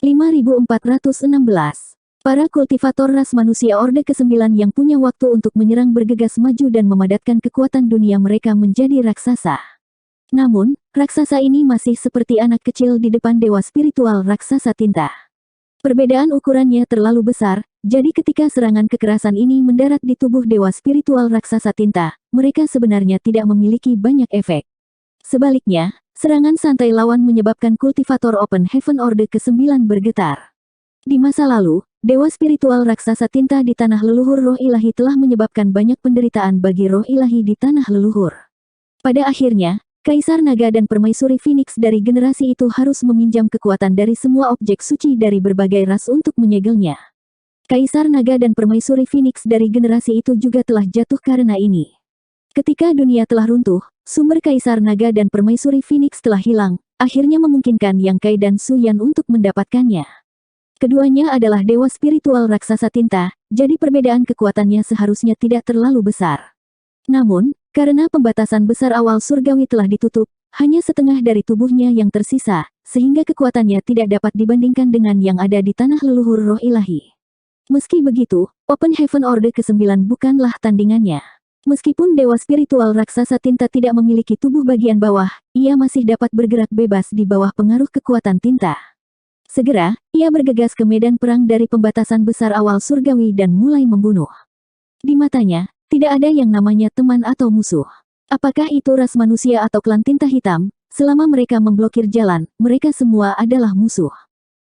5416. Para kultivator ras manusia Orde ke-9 yang punya waktu untuk menyerang bergegas maju dan memadatkan kekuatan dunia mereka menjadi raksasa. Namun, raksasa ini masih seperti anak kecil di depan dewa spiritual raksasa tinta. Perbedaan ukurannya terlalu besar, jadi ketika serangan kekerasan ini mendarat di tubuh dewa spiritual raksasa tinta, mereka sebenarnya tidak memiliki banyak efek. Sebaliknya, serangan santai lawan menyebabkan kultivator Open Heaven Orde ke-9 bergetar. Di masa lalu, dewa spiritual raksasa tinta di tanah leluhur roh ilahi telah menyebabkan banyak penderitaan bagi roh ilahi di tanah leluhur. Pada akhirnya, Kaisar Naga dan Permaisuri Phoenix dari generasi itu harus meminjam kekuatan dari semua objek suci dari berbagai ras untuk menyegelnya. Kaisar Naga dan Permaisuri Phoenix dari generasi itu juga telah jatuh karena ini. Ketika dunia telah runtuh, sumber Kaisar Naga dan Permaisuri Phoenix telah hilang, akhirnya memungkinkan Yang Kai dan Su Yan untuk mendapatkannya. Keduanya adalah dewa spiritual raksasa tinta, jadi perbedaan kekuatannya seharusnya tidak terlalu besar. Namun, karena pembatasan besar awal surgawi telah ditutup, hanya setengah dari tubuhnya yang tersisa, sehingga kekuatannya tidak dapat dibandingkan dengan yang ada di tanah leluhur roh ilahi. Meski begitu, Open Heaven Orde ke-9 bukanlah tandingannya. Meskipun dewa spiritual raksasa tinta tidak memiliki tubuh bagian bawah, ia masih dapat bergerak bebas di bawah pengaruh kekuatan tinta. Segera, ia bergegas ke medan perang dari pembatasan besar awal surgawi dan mulai membunuh. Di matanya, tidak ada yang namanya teman atau musuh. Apakah itu ras manusia atau klan tinta hitam, selama mereka memblokir jalan, mereka semua adalah musuh.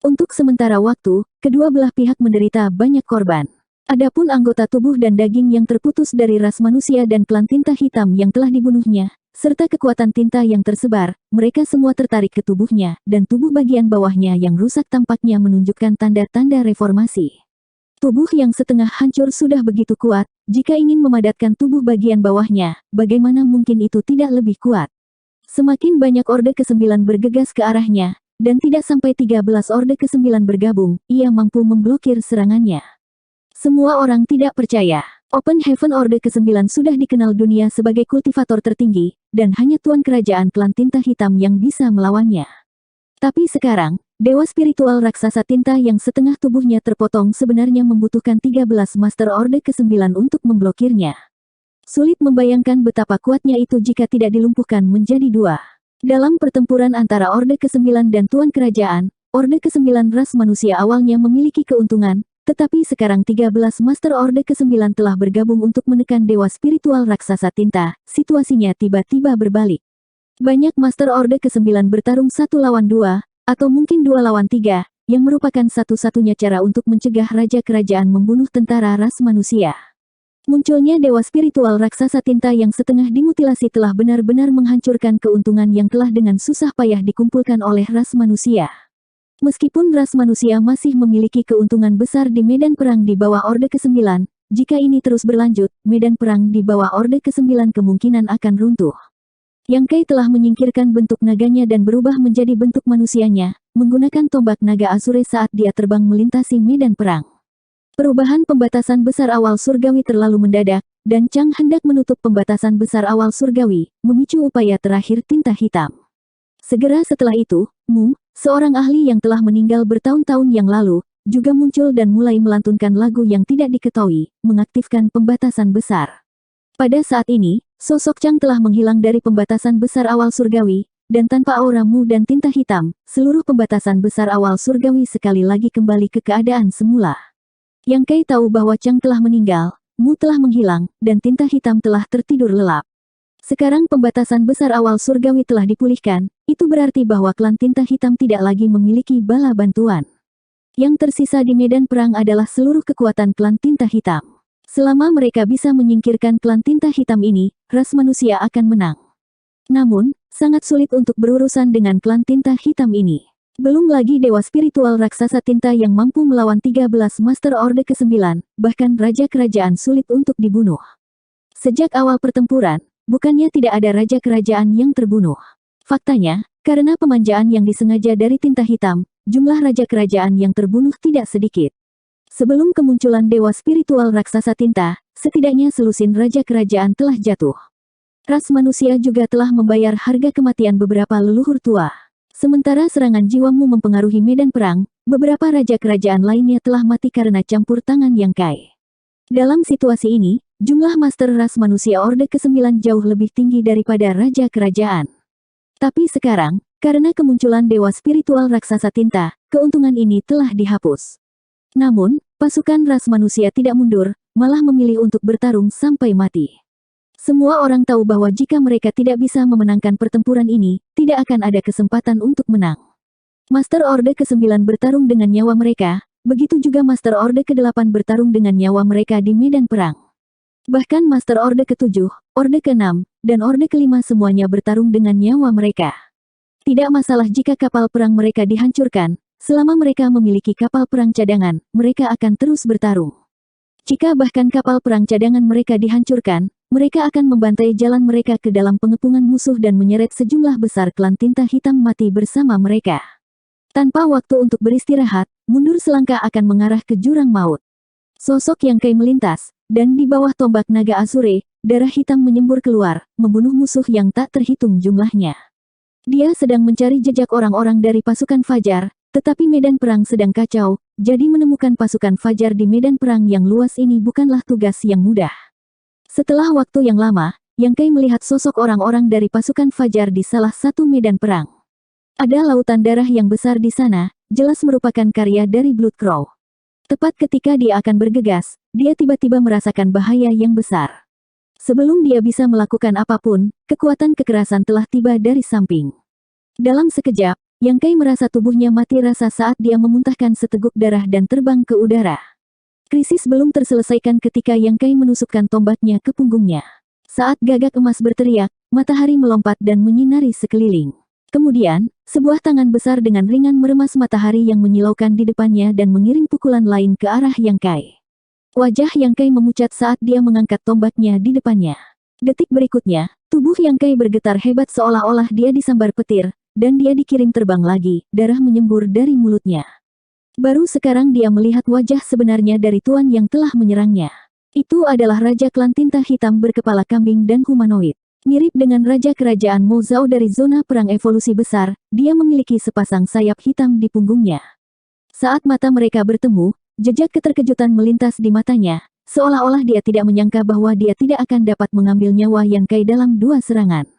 Untuk sementara waktu, kedua belah pihak menderita banyak korban. Adapun anggota tubuh dan daging yang terputus dari ras manusia dan klan tinta hitam yang telah dibunuhnya, serta kekuatan tinta yang tersebar, mereka semua tertarik ke tubuhnya, dan tubuh bagian bawahnya yang rusak tampaknya menunjukkan tanda-tanda reformasi. Tubuh yang setengah hancur sudah begitu kuat, jika ingin memadatkan tubuh bagian bawahnya, bagaimana mungkin itu tidak lebih kuat? Semakin banyak Orde ke-9 bergegas ke arahnya, dan tidak sampai 13 Orde ke-9 bergabung, ia mampu memblokir serangannya. Semua orang tidak percaya. Open Heaven Orde ke-9 sudah dikenal dunia sebagai kultivator tertinggi, dan hanya Tuan Kerajaan Klan Tinta Hitam yang bisa melawannya. Tapi sekarang, dewa spiritual raksasa tinta yang setengah tubuhnya terpotong sebenarnya membutuhkan 13 Master Orde ke-9 untuk memblokirnya. Sulit membayangkan betapa kuatnya itu jika tidak dilumpuhkan menjadi dua. Dalam pertempuran antara Orde ke-9 dan Tuan Kerajaan, Orde ke-9 ras manusia awalnya memiliki keuntungan, tetapi sekarang 13 Master Orde ke-9 telah bergabung untuk menekan dewa spiritual raksasa tinta, situasinya tiba-tiba berbalik. Banyak Master Orde ke-9 bertarung 1 lawan 2, atau mungkin 2 lawan 3, yang merupakan satu-satunya cara untuk mencegah Raja Kerajaan membunuh tentara ras manusia. Munculnya dewa spiritual raksasa tinta yang setengah dimutilasi telah benar-benar menghancurkan keuntungan yang telah dengan susah payah dikumpulkan oleh ras manusia. Meskipun ras manusia masih memiliki keuntungan besar di medan perang di bawah Orde ke-9, jika ini terus berlanjut, medan perang di bawah Orde ke-9 kemungkinan akan runtuh. Yang Kai telah menyingkirkan bentuk naganya dan berubah menjadi bentuk manusianya, menggunakan tombak naga Azure saat dia terbang melintasi medan perang. Perubahan pembatasan besar awal surgawi terlalu mendadak, dan Chang hendak menutup pembatasan besar awal surgawi, memicu upaya terakhir tinta hitam. Segera setelah itu, Mu, seorang ahli yang telah meninggal bertahun-tahun yang lalu, juga muncul dan mulai melantunkan lagu yang tidak diketahui, mengaktifkan pembatasan besar. Pada saat ini, sosok Chang telah menghilang dari pembatasan besar awal surgawi, dan tanpa aura Mu dan tinta hitam, seluruh pembatasan besar awal surgawi sekali lagi kembali ke keadaan semula. Yang Kai tahu bahwa Chang telah meninggal, Mu telah menghilang, dan tinta hitam telah tertidur lelap. Sekarang pembatasan besar awal surgawi telah dipulihkan, itu berarti bahwa klan tinta hitam tidak lagi memiliki bala bantuan. Yang tersisa di medan perang adalah seluruh kekuatan klan tinta hitam. Selama mereka bisa menyingkirkan klan tinta hitam ini, ras manusia akan menang. Namun, sangat sulit untuk berurusan dengan klan tinta hitam ini. Belum lagi dewa spiritual raksasa tinta yang mampu melawan 13 Master Orde ke-9, bahkan Raja Kerajaan sulit untuk dibunuh. Sejak awal pertempuran, bukannya tidak ada Raja Kerajaan yang terbunuh. Faktanya, karena pemanjaan yang disengaja dari tinta hitam, jumlah Raja Kerajaan yang terbunuh tidak sedikit. Sebelum kemunculan dewa spiritual raksasa tinta, setidaknya selusin Raja Kerajaan telah jatuh. Ras manusia juga telah membayar harga kematian beberapa leluhur tua. Sementara serangan jiwamu mempengaruhi medan perang, beberapa raja kerajaan lainnya telah mati karena campur tangan Yang Kai. Dalam situasi ini, jumlah master ras manusia Orde ke-9 jauh lebih tinggi daripada raja kerajaan. Tapi sekarang, karena kemunculan dewa spiritual raksasa tinta, keuntungan ini telah dihapus. Namun, pasukan ras manusia tidak mundur, malah memilih untuk bertarung sampai mati. Semua orang tahu bahwa jika mereka tidak bisa memenangkan pertempuran ini, tidak akan ada kesempatan untuk menang. Master Orde ke-9 bertarung dengan nyawa mereka, begitu juga Master Orde ke-8 bertarung dengan nyawa mereka di medan perang. Bahkan Master Orde ke-7, Orde ke-6, dan Orde ke-5 semuanya bertarung dengan nyawa mereka. Tidak masalah jika kapal perang mereka dihancurkan, selama mereka memiliki kapal perang cadangan, mereka akan terus bertarung. Jika bahkan kapal perang cadangan mereka dihancurkan, mereka akan membantai jalan mereka ke dalam pengepungan musuh dan menyeret sejumlah besar klan tinta hitam mati bersama mereka. Tanpa waktu untuk beristirahat, mundur selangkah akan mengarah ke jurang maut. Sosok Yang Kai melintas, dan di bawah tombak naga Asure, darah hitam menyembur keluar, membunuh musuh yang tak terhitung jumlahnya. Dia sedang mencari jejak orang-orang dari pasukan Fajar, tetapi medan perang sedang kacau, jadi menemukan pasukan Fajar di medan perang yang luas ini bukanlah tugas yang mudah. Setelah waktu yang lama, Yang Kai melihat sosok orang-orang dari pasukan Fajar di salah satu medan perang. Ada lautan darah yang besar di sana, jelas merupakan karya dari Blood Crow. Tepat ketika dia akan bergegas, dia tiba-tiba merasakan bahaya yang besar. Sebelum dia bisa melakukan apapun, kekuatan kekerasan telah tiba dari samping. Dalam sekejap, Yang Kai merasa tubuhnya mati rasa saat dia memuntahkan seteguk darah dan terbang ke udara. Krisis belum terselesaikan ketika Yang Kai menusukkan tombaknya ke punggungnya. Saat gagak emas berteriak, matahari melompat dan menyinari sekeliling. Kemudian, sebuah tangan besar dengan ringan meremas matahari yang menyilaukan di depannya dan mengiring pukulan lain ke arah Yang Kai. Wajah Yang Kai memucat saat dia mengangkat tombaknya di depannya. Detik berikutnya, tubuh Yang Kai bergetar hebat seolah-olah dia disambar petir, dan dia dikirim terbang lagi, darah menyembur dari mulutnya. Baru sekarang dia melihat wajah sebenarnya dari tuan yang telah menyerangnya. Itu adalah Raja Klan Tinta Hitam berkepala kambing dan humanoid. Mirip dengan Raja Kerajaan Mo Zhao dari zona perang evolusi besar, dia memiliki sepasang sayap hitam di punggungnya. Saat mata mereka bertemu, jejak keterkejutan melintas di matanya, seolah-olah dia tidak menyangka bahwa dia tidak akan dapat mengambil nyawa Yang Kai dalam 2 serangan.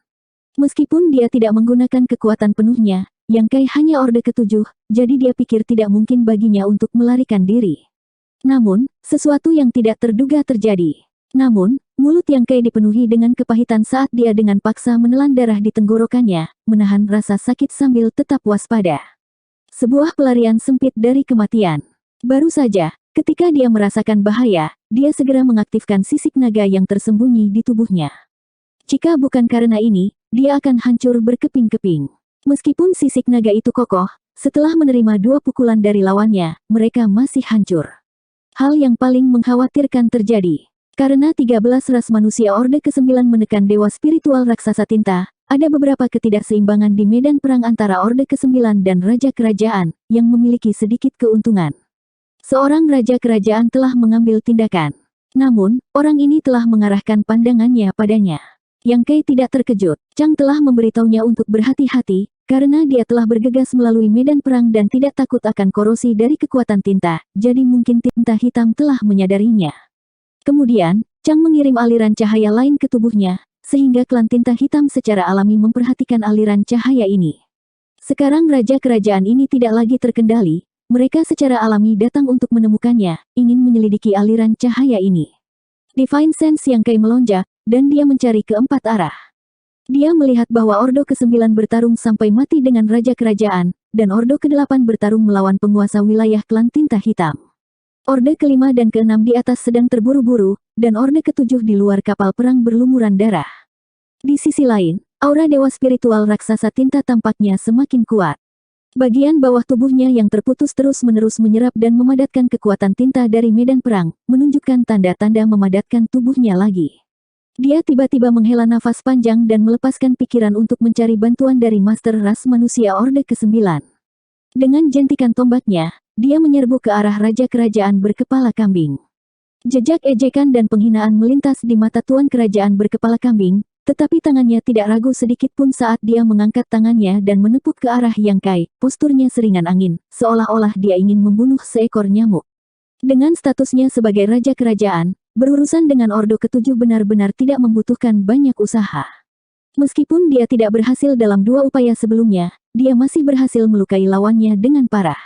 Meskipun dia tidak menggunakan kekuatan penuhnya, Yang Kai hanya Orde ke-7, jadi dia pikir tidak mungkin baginya untuk melarikan diri. Namun, sesuatu yang tidak terduga terjadi. Namun, mulut Yang Kai dipenuhi dengan kepahitan saat dia dengan paksa menelan darah di tenggorokannya, menahan rasa sakit sambil tetap waspada. Sebuah pelarian sempit dari kematian. Baru saja, ketika dia merasakan bahaya, dia segera mengaktifkan sisik naga yang tersembunyi di tubuhnya. Jika bukan karena ini, dia akan hancur berkeping-keping. Meskipun sisik naga itu kokoh, setelah menerima 2 pukulan dari lawannya, mereka masih hancur. Hal yang paling mengkhawatirkan terjadi. Karena 13 ras manusia Orde ke-9 menekan dewa spiritual raksasa tinta, ada beberapa ketidakseimbangan di medan perang antara Orde ke-9 dan Raja Kerajaan, yang memiliki sedikit keuntungan. Seorang Raja Kerajaan telah mengambil tindakan. Namun, orang ini telah mengarahkan pandangannya padanya. Yang Kai tidak terkejut, Chang telah memberitahunya untuk berhati-hati, karena dia telah bergegas melalui medan perang dan tidak takut akan korosi dari kekuatan tinta, jadi mungkin tinta hitam telah menyadarinya. Kemudian, Chang mengirim aliran cahaya lain ke tubuhnya, sehingga klan tinta hitam secara alami memperhatikan aliran cahaya ini. Sekarang Raja Kerajaan ini tidak lagi terkendali, mereka secara alami datang untuk menemukannya, ingin menyelidiki aliran cahaya ini. Divine Sense Yang Kai melonjak, dan dia mencari ke 4 arah. Dia melihat bahwa Ordo ke-9 bertarung sampai mati dengan Raja Kerajaan, dan Ordo ke-8 bertarung melawan penguasa wilayah klan tinta hitam. Orde ke-5 dan ke-6 di atas sedang terburu-buru, dan Orde ke-7 di luar kapal perang berlumuran darah. Di sisi lain, aura dewa spiritual raksasa tinta tampaknya semakin kuat. Bagian bawah tubuhnya yang terputus terus-menerus menyerap dan memadatkan kekuatan tinta dari medan perang, menunjukkan tanda-tanda memadatkan tubuhnya lagi. Dia tiba-tiba menghela nafas panjang dan melepaskan pikiran untuk mencari bantuan dari Master Ras Manusia Orde ke-9. Dengan jentikan tombaknya, dia menyerbu ke arah Raja Kerajaan berkepala kambing. Jejak ejekan dan penghinaan melintas di mata Tuan Kerajaan berkepala kambing, Tetapi tangannya tidak ragu sedikit pun saat dia mengangkat tangannya dan menepuk ke arah Yang Kai. Posturnya seringan angin, seolah-olah dia ingin membunuh seekor nyamuk. Dengan statusnya sebagai raja kerajaan, berurusan dengan Ordo Ketujuh benar-benar tidak membutuhkan banyak usaha. Meskipun dia tidak berhasil dalam dua upaya sebelumnya, dia masih berhasil melukai lawannya dengan parah.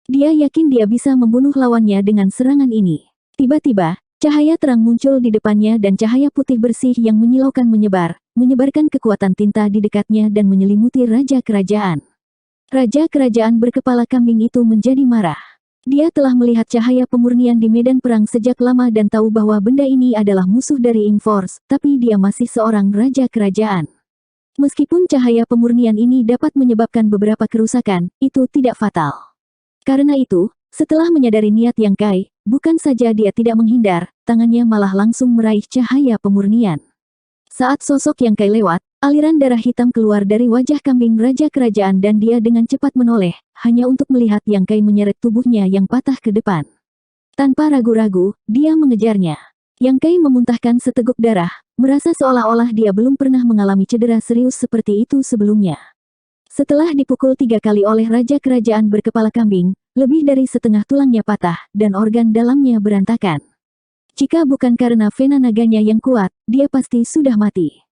Dia yakin dia bisa membunuh lawannya dengan serangan ini. Tiba-tiba, cahaya terang muncul di depannya dan cahaya putih bersih yang menyilaukan menyebarkan kekuatan tinta di dekatnya dan menyelimuti raja kerajaan. Raja kerajaan berkepala kambing itu menjadi marah. Dia telah melihat cahaya pemurnian di medan perang sejak lama dan tahu bahwa benda ini adalah musuh dari Ing Force, tapi dia masih seorang raja kerajaan. Meskipun cahaya pemurnian ini dapat menyebabkan beberapa kerusakan, itu tidak fatal. Karena itu, setelah menyadari niat Yang Kai, bukan saja dia tidak menghindar, tangannya malah langsung meraih cahaya pemurnian. Saat sosok Yang Kai lewat, aliran darah hitam keluar dari wajah kambing raja kerajaan dan dia dengan cepat menoleh, hanya untuk melihat Yang Kai menyeret tubuhnya yang patah ke depan. Tanpa ragu-ragu, dia mengejarnya. Yang Kai memuntahkan seteguk darah, merasa seolah-olah dia belum pernah mengalami cedera serius seperti itu sebelumnya. Setelah dipukul 3 kali oleh raja kerajaan berkepala kambing, lebih dari setengah tulangnya patah, dan organ dalamnya berantakan. Jika bukan karena vena naganya yang kuat, dia pasti sudah mati.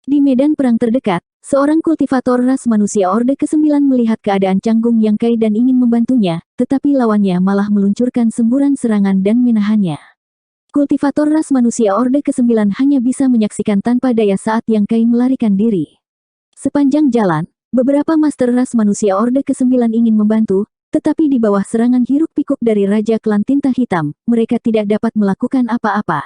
Di medan perang terdekat, seorang kultivator ras manusia Orde ke-9 melihat keadaan canggung Yang Kai dan ingin membantunya, tetapi lawannya malah meluncurkan semburan serangan dan menahannya. Kultivator ras manusia Orde ke-9 hanya bisa menyaksikan tanpa daya saat Yang Kai melarikan diri. Sepanjang jalan, beberapa master ras manusia Orde ke-9 ingin membantu, tetapi di bawah serangan hiruk-pikuk dari Raja Klan Tinta Hitam, mereka tidak dapat melakukan apa-apa.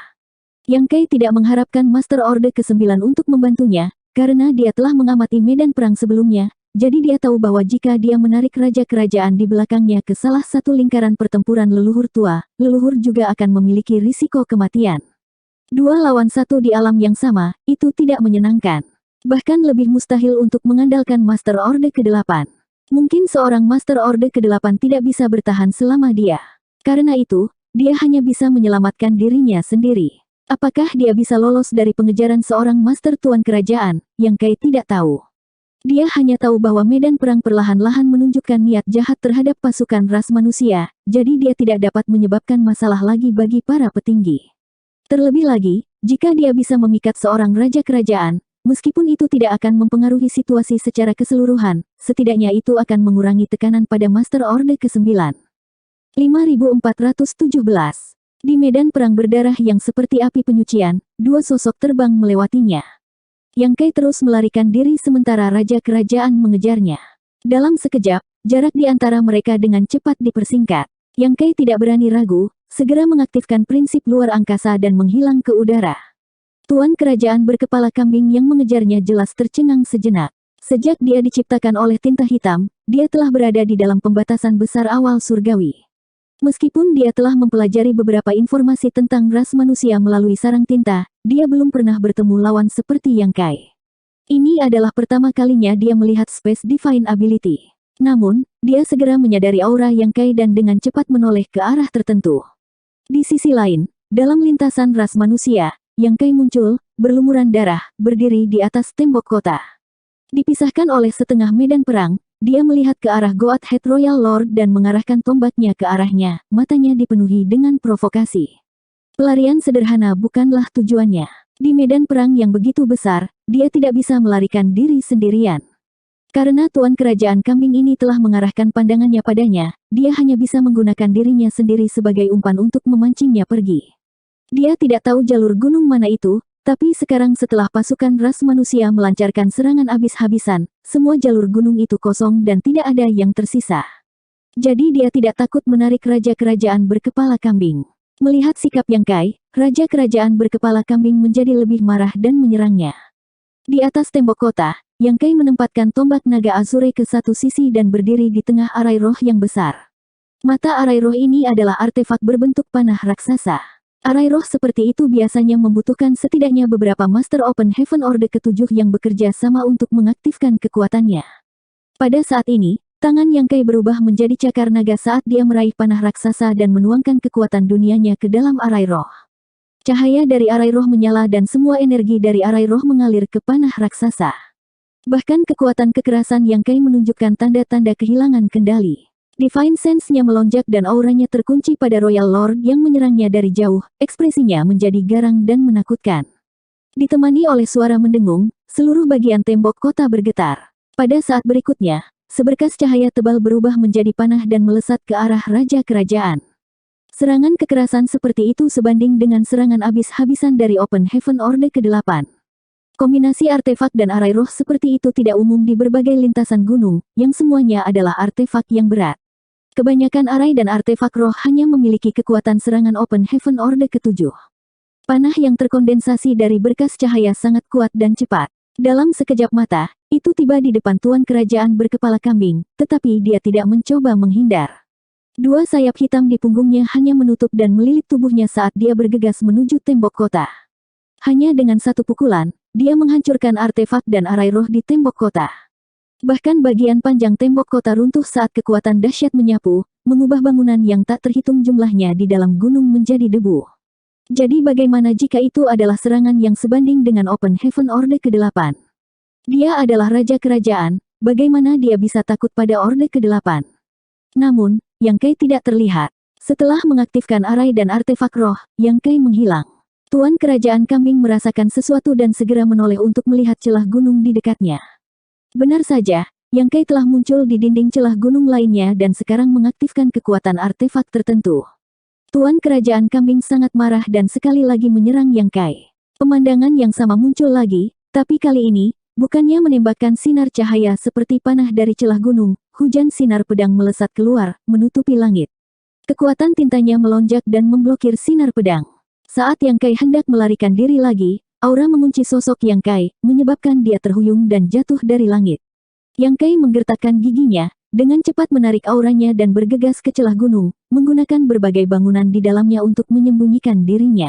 Yang Kai tidak mengharapkan Master Orde ke-9 untuk membantunya, karena dia telah mengamati medan perang sebelumnya, jadi dia tahu bahwa jika dia menarik Raja Kerajaan di belakangnya ke salah satu lingkaran pertempuran leluhur tua, leluhur juga akan memiliki risiko kematian. 2 lawan 1 di alam yang sama, itu tidak menyenangkan. Bahkan lebih mustahil untuk mengandalkan Master Orde ke-8. Mungkin seorang Master Orde ke-8 tidak bisa bertahan selama dia. Karena itu, dia hanya bisa menyelamatkan dirinya sendiri. Apakah dia bisa lolos dari pengejaran seorang Master Tuan Kerajaan, Yang Kai tidak tahu. Dia hanya tahu bahwa medan perang perlahan-lahan menunjukkan niat jahat terhadap pasukan ras manusia, jadi dia tidak dapat menyebabkan masalah lagi bagi para petinggi. Terlebih lagi, jika dia bisa memikat seorang Raja Kerajaan, meskipun itu tidak akan mempengaruhi situasi secara keseluruhan, setidaknya itu akan mengurangi tekanan pada Master Orde ke-9. 5417. Di medan perang berdarah yang seperti api penyucian, 2 sosok terbang melewatinya. Yang Kai terus melarikan diri sementara Raja Kerajaan mengejarnya. Dalam sekejap, jarak di antara mereka dengan cepat dipersingkat. Yang Kai tidak berani ragu, segera mengaktifkan prinsip luar angkasa dan menghilang ke udara. Tuan Kerajaan berkepala kambing yang mengejarnya jelas tercengang sejenak. Sejak dia diciptakan oleh tinta hitam, dia telah berada di dalam pembatasan besar awal surgawi. Meskipun dia telah mempelajari beberapa informasi tentang ras manusia melalui sarang tinta, dia belum pernah bertemu lawan seperti Yang Kai. Ini adalah pertama kalinya dia melihat Space Divine Ability. Namun, dia segera menyadari aura Yang Kai dan dengan cepat menoleh ke arah tertentu. Di sisi lain, dalam lintasan ras manusia, Yang Kai muncul, berlumuran darah, berdiri di atas tembok kota. Dipisahkan oleh setengah medan perang, dia melihat ke arah Goat Head Royal Lord dan mengarahkan tombaknya ke arahnya, matanya dipenuhi dengan provokasi. Pelarian sederhana bukanlah tujuannya. Di medan perang yang begitu besar, dia tidak bisa melarikan diri sendirian. Karena Tuan Kerajaan Kambing ini telah mengarahkan pandangannya padanya, dia hanya bisa menggunakan dirinya sendiri sebagai umpan untuk memancingnya pergi. Dia tidak tahu jalur gunung mana itu, tapi sekarang setelah pasukan ras manusia melancarkan serangan habis-habisan, semua jalur gunung itu kosong dan tidak ada yang tersisa. Jadi dia tidak takut menarik Raja Kerajaan berkepala kambing. Melihat sikap Yang Kai, Raja Kerajaan berkepala kambing menjadi lebih marah dan menyerangnya. Di atas tembok kota, Yang Kai menempatkan tombak naga Azure ke satu sisi dan berdiri di tengah arai roh yang besar. Mata arai roh ini adalah artefak berbentuk panah raksasa. Arai roh seperti itu biasanya membutuhkan setidaknya beberapa Master Open Heaven Orde ke-7 yang bekerja sama untuk mengaktifkan kekuatannya. Pada saat ini, tangan Yang Kai berubah menjadi cakar naga saat dia meraih panah raksasa dan menuangkan kekuatan dunianya ke dalam arai roh. Cahaya dari arai roh menyala dan semua energi dari arai roh mengalir ke panah raksasa. Bahkan kekuatan kekerasan Yang Kai menunjukkan tanda-tanda kehilangan kendali. Divine Sense-nya melonjak dan auranya terkunci pada Royal Lord yang menyerangnya dari jauh, ekspresinya menjadi garang dan menakutkan. Ditemani oleh suara mendengung, seluruh bagian tembok kota bergetar. Pada saat berikutnya, seberkas cahaya tebal berubah menjadi panah dan melesat ke arah Raja Kerajaan. Serangan kekerasan seperti itu sebanding dengan serangan habis-habisan dari Open Heaven Orde ke-8. Kombinasi artefak dan arai roh seperti itu tidak umum di berbagai lintasan gunung, yang semuanya adalah artefak yang berat. Kebanyakan arai dan artefak roh hanya memiliki kekuatan serangan Open Heaven Orde ke-7. Panah yang terkondensasi dari berkas cahaya sangat kuat dan cepat. Dalam sekejap mata, itu tiba di depan Tuan Kerajaan berkepala kambing, tetapi dia tidak mencoba menghindar. Dua sayap hitam di punggungnya hanya menutup dan melilit tubuhnya saat dia bergegas menuju tembok kota. Hanya dengan satu pukulan, dia menghancurkan artefak dan arai roh di tembok kota. Bahkan bagian panjang tembok kota runtuh saat kekuatan dahsyat menyapu, mengubah bangunan yang tak terhitung jumlahnya di dalam gunung menjadi debu. Jadi bagaimana jika itu adalah serangan yang sebanding dengan Open Heaven Orde ke-8? Dia adalah Raja Kerajaan, bagaimana dia bisa takut pada Orde ke-8? Namun, Yang Kai tidak terlihat. Setelah mengaktifkan arai dan artefak roh, Yang Kai menghilang. Tuan Kerajaan Kambing merasakan sesuatu dan segera menoleh untuk melihat celah gunung di dekatnya. Benar saja, Yang Kai telah muncul di dinding celah gunung lainnya dan sekarang mengaktifkan kekuatan artefak tertentu. Tuan Kerajaan Kambing sangat marah dan sekali lagi menyerang Yang Kai. Pemandangan yang sama muncul lagi, tapi kali ini, bukannya menembakkan sinar cahaya seperti panah dari celah gunung, hujan sinar pedang melesat keluar, menutupi langit. Kekuatan tintanya melonjak dan memblokir sinar pedang. Saat Yang Kai hendak melarikan diri lagi, aura mengunci sosok Yang Kai, menyebabkan dia terhuyung dan jatuh dari langit. Yang Kai menggertakkan giginya, dengan cepat menarik auranya dan bergegas ke celah gunung, menggunakan berbagai bangunan di dalamnya untuk menyembunyikan dirinya.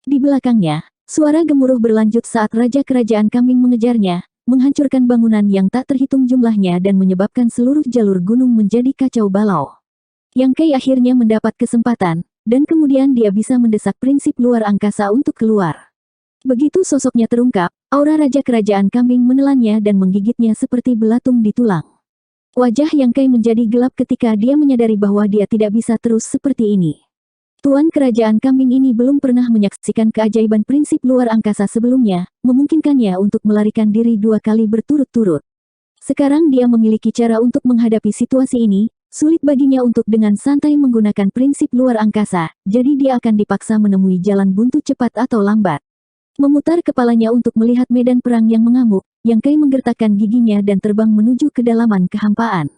Di belakangnya, suara gemuruh berlanjut saat Raja Kerajaan Kambing mengejarnya, menghancurkan bangunan yang tak terhitung jumlahnya dan menyebabkan seluruh jalur gunung menjadi kacau balau. Yang Kai akhirnya mendapat kesempatan, dan kemudian dia bisa mendesak prinsip luar angkasa untuk keluar. Begitu sosoknya terungkap, aura Raja Kerajaan Kambing menelannya dan menggigitnya seperti belatung di tulang. Wajah Yang Kai menjadi gelap ketika dia menyadari bahwa dia tidak bisa terus seperti ini. Tuan Kerajaan Kambing ini belum pernah menyaksikan keajaiban prinsip luar angkasa sebelumnya, memungkinkannya untuk melarikan diri 2 kali berturut-turut. Sekarang dia memiliki cara untuk menghadapi situasi ini, sulit baginya untuk dengan santai menggunakan prinsip luar angkasa, jadi dia akan dipaksa menemui jalan buntu cepat atau lambat. Memutar kepalanya untuk melihat medan perang yang mengamuk, Yang Kai menggertakkan giginya dan terbang menuju kedalaman kehampaan.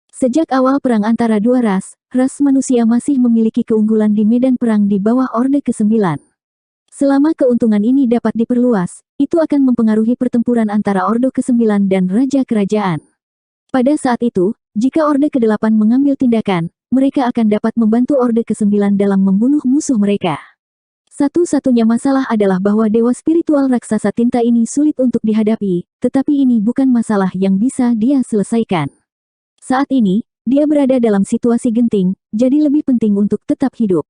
Sejak awal perang antara dua ras manusia masih memiliki keunggulan di medan perang di bawah Orde ke-9. Selama keuntungan ini dapat diperluas, itu akan mempengaruhi pertempuran antara Orde ke-9 dan Raja Kerajaan. Pada saat itu, jika Orde ke-8 mengambil tindakan, mereka akan dapat membantu Orde ke-9 dalam membunuh musuh mereka. Satu-satunya masalah adalah bahwa dewa spiritual raksasa tinta ini sulit untuk dihadapi, tetapi ini bukan masalah yang bisa dia selesaikan. Saat ini, dia berada dalam situasi genting, jadi lebih penting untuk tetap hidup.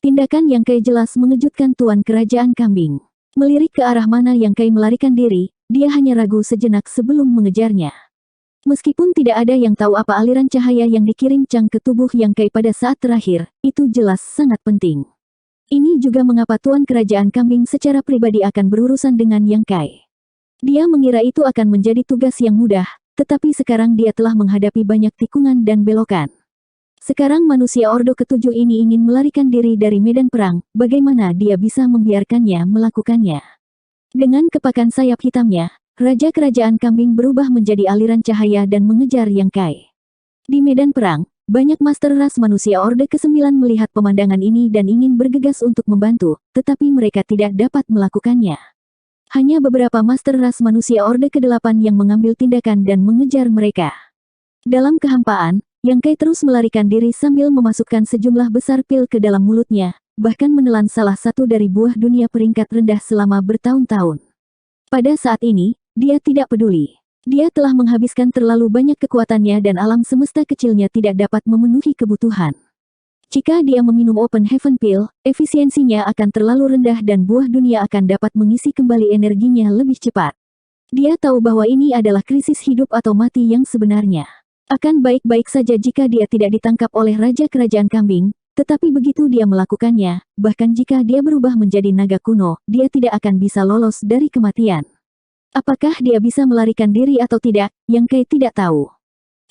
Tindakan Yang Kai jelas mengejutkan Tuan Kerajaan Kambing. Melirik ke arah mana Yang Kai melarikan diri, dia hanya ragu sejenak sebelum mengejarnya. Meskipun tidak ada yang tahu apa aliran cahaya yang dikirim Chang ke tubuh Yang Kai pada saat terakhir, itu jelas sangat penting. Ini juga mengapa Tuan Kerajaan Kambing secara pribadi akan berurusan dengan Yang Kai. Dia mengira itu akan menjadi tugas yang mudah, tetapi sekarang dia telah menghadapi banyak tikungan dan belokan. Sekarang manusia Ordo ke-7 ini ingin melarikan diri dari medan perang, bagaimana dia bisa membiarkannya melakukannya? Dengan kepakan sayap hitamnya, Raja Kerajaan Kambing berubah menjadi aliran cahaya dan mengejar Yang Kai. Di medan perang, banyak master ras manusia Orde ke-9 melihat pemandangan ini dan ingin bergegas untuk membantu, tetapi mereka tidak dapat melakukannya. Hanya beberapa master ras manusia Orde ke-8 yang mengambil tindakan dan mengejar mereka. Dalam kehampaan, Yang Kai terus melarikan diri sambil memasukkan sejumlah besar pil ke dalam mulutnya, bahkan menelan salah satu dari buah dunia peringkat rendah selama bertahun-tahun. Pada saat ini, dia tidak peduli. Dia telah menghabiskan terlalu banyak kekuatannya dan alam semesta kecilnya tidak dapat memenuhi kebutuhan. Jika dia meminum Open Heaven Pill, efisiensinya akan terlalu rendah dan buah dunia akan dapat mengisi kembali energinya lebih cepat. Dia tahu bahwa ini adalah krisis hidup atau mati yang sebenarnya. Akan baik-baik saja jika dia tidak ditangkap oleh Raja Kerajaan Kambing, tetapi begitu dia melakukannya, bahkan jika dia berubah menjadi naga kuno, dia tidak akan bisa lolos dari kematian. Apakah dia bisa melarikan diri atau tidak, Yang Kai tidak tahu.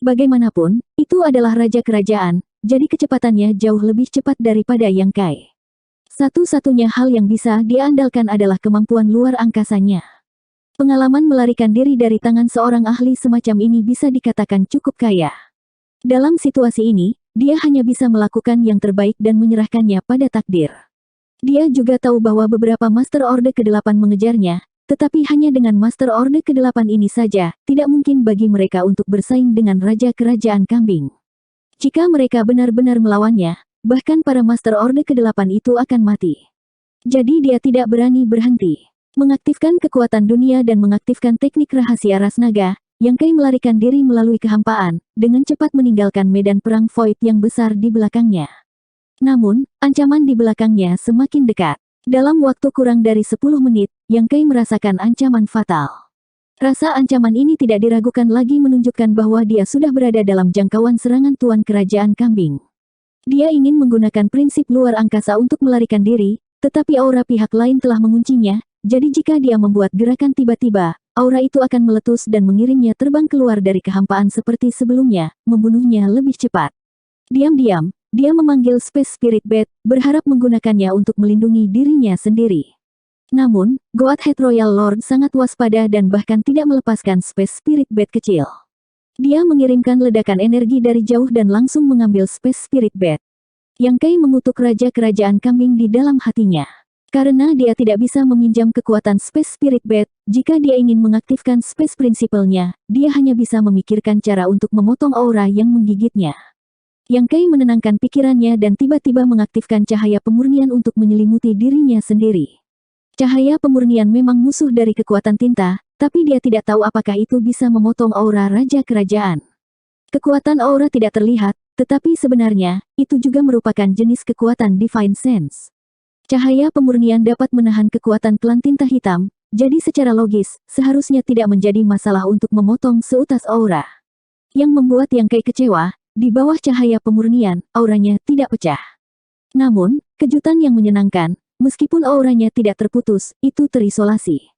Bagaimanapun, itu adalah Raja Kerajaan, jadi kecepatannya jauh lebih cepat daripada Yang Kai. Satu-satunya hal yang bisa dia andalkan adalah kemampuan luar angkasanya. Pengalaman melarikan diri dari tangan seorang ahli semacam ini bisa dikatakan cukup kaya. Dalam situasi ini, dia hanya bisa melakukan yang terbaik dan menyerahkannya pada takdir. Dia juga tahu bahwa beberapa Master Orde ke-8 mengejarnya, tetapi hanya dengan Master Orde ke-8 ini saja, tidak mungkin bagi mereka untuk bersaing dengan Raja Kerajaan Kambing. Jika mereka benar-benar melawannya, bahkan para Master Orde ke-8 itu akan mati. Jadi dia tidak berani berhenti. Mengaktifkan kekuatan dunia dan mengaktifkan teknik rahasia ras naga, Yang Kai melarikan diri melalui kehampaan, dengan cepat meninggalkan medan perang Void yang besar di belakangnya. Namun, ancaman di belakangnya semakin dekat. Dalam waktu kurang dari 10 menit, Yang Kai merasakan ancaman fatal. Rasa ancaman ini tidak diragukan lagi menunjukkan bahwa dia sudah berada dalam jangkauan serangan Tuan Kerajaan Kambing. Dia ingin menggunakan prinsip luar angkasa untuk melarikan diri, tetapi aura pihak lain telah menguncinya, jadi jika dia membuat gerakan tiba-tiba, aura itu akan meletus dan mengirimnya terbang keluar dari kehampaan seperti sebelumnya, membunuhnya lebih cepat. Diam-diam, dia memanggil Space Spirit Bat, berharap menggunakannya untuk melindungi dirinya sendiri. Namun, Godhead Royal Lord sangat waspada dan bahkan tidak melepaskan Space Spirit Bat kecil. Dia mengirimkan ledakan energi dari jauh dan langsung mengambil Space Spirit Bat. Yang Kai mengutuk Raja Kerajaan Kambing di dalam hatinya. Karena dia tidak bisa meminjam kekuatan Space Spirit Bat, jika dia ingin mengaktifkan Space Principle-nya, dia hanya bisa memikirkan cara untuk memotong aura yang menggigitnya. Yang Kai menenangkan pikirannya dan tiba-tiba mengaktifkan cahaya pemurnian untuk menyelimuti dirinya sendiri. Cahaya pemurnian memang musuh dari kekuatan tinta, tapi dia tidak tahu apakah itu bisa memotong aura Raja Kerajaan. Kekuatan aura tidak terlihat, tetapi sebenarnya, itu juga merupakan jenis kekuatan Divine Sense. Cahaya pemurnian dapat menahan kekuatan klan tinta hitam, jadi secara logis, seharusnya tidak menjadi masalah untuk memotong seutas aura. Yang membuat Yang Kai kecewa, di bawah cahaya pemurnian, auranya tidak pecah. Namun, kejutan yang menyenangkan, meskipun auranya tidak terputus, itu terisolasi.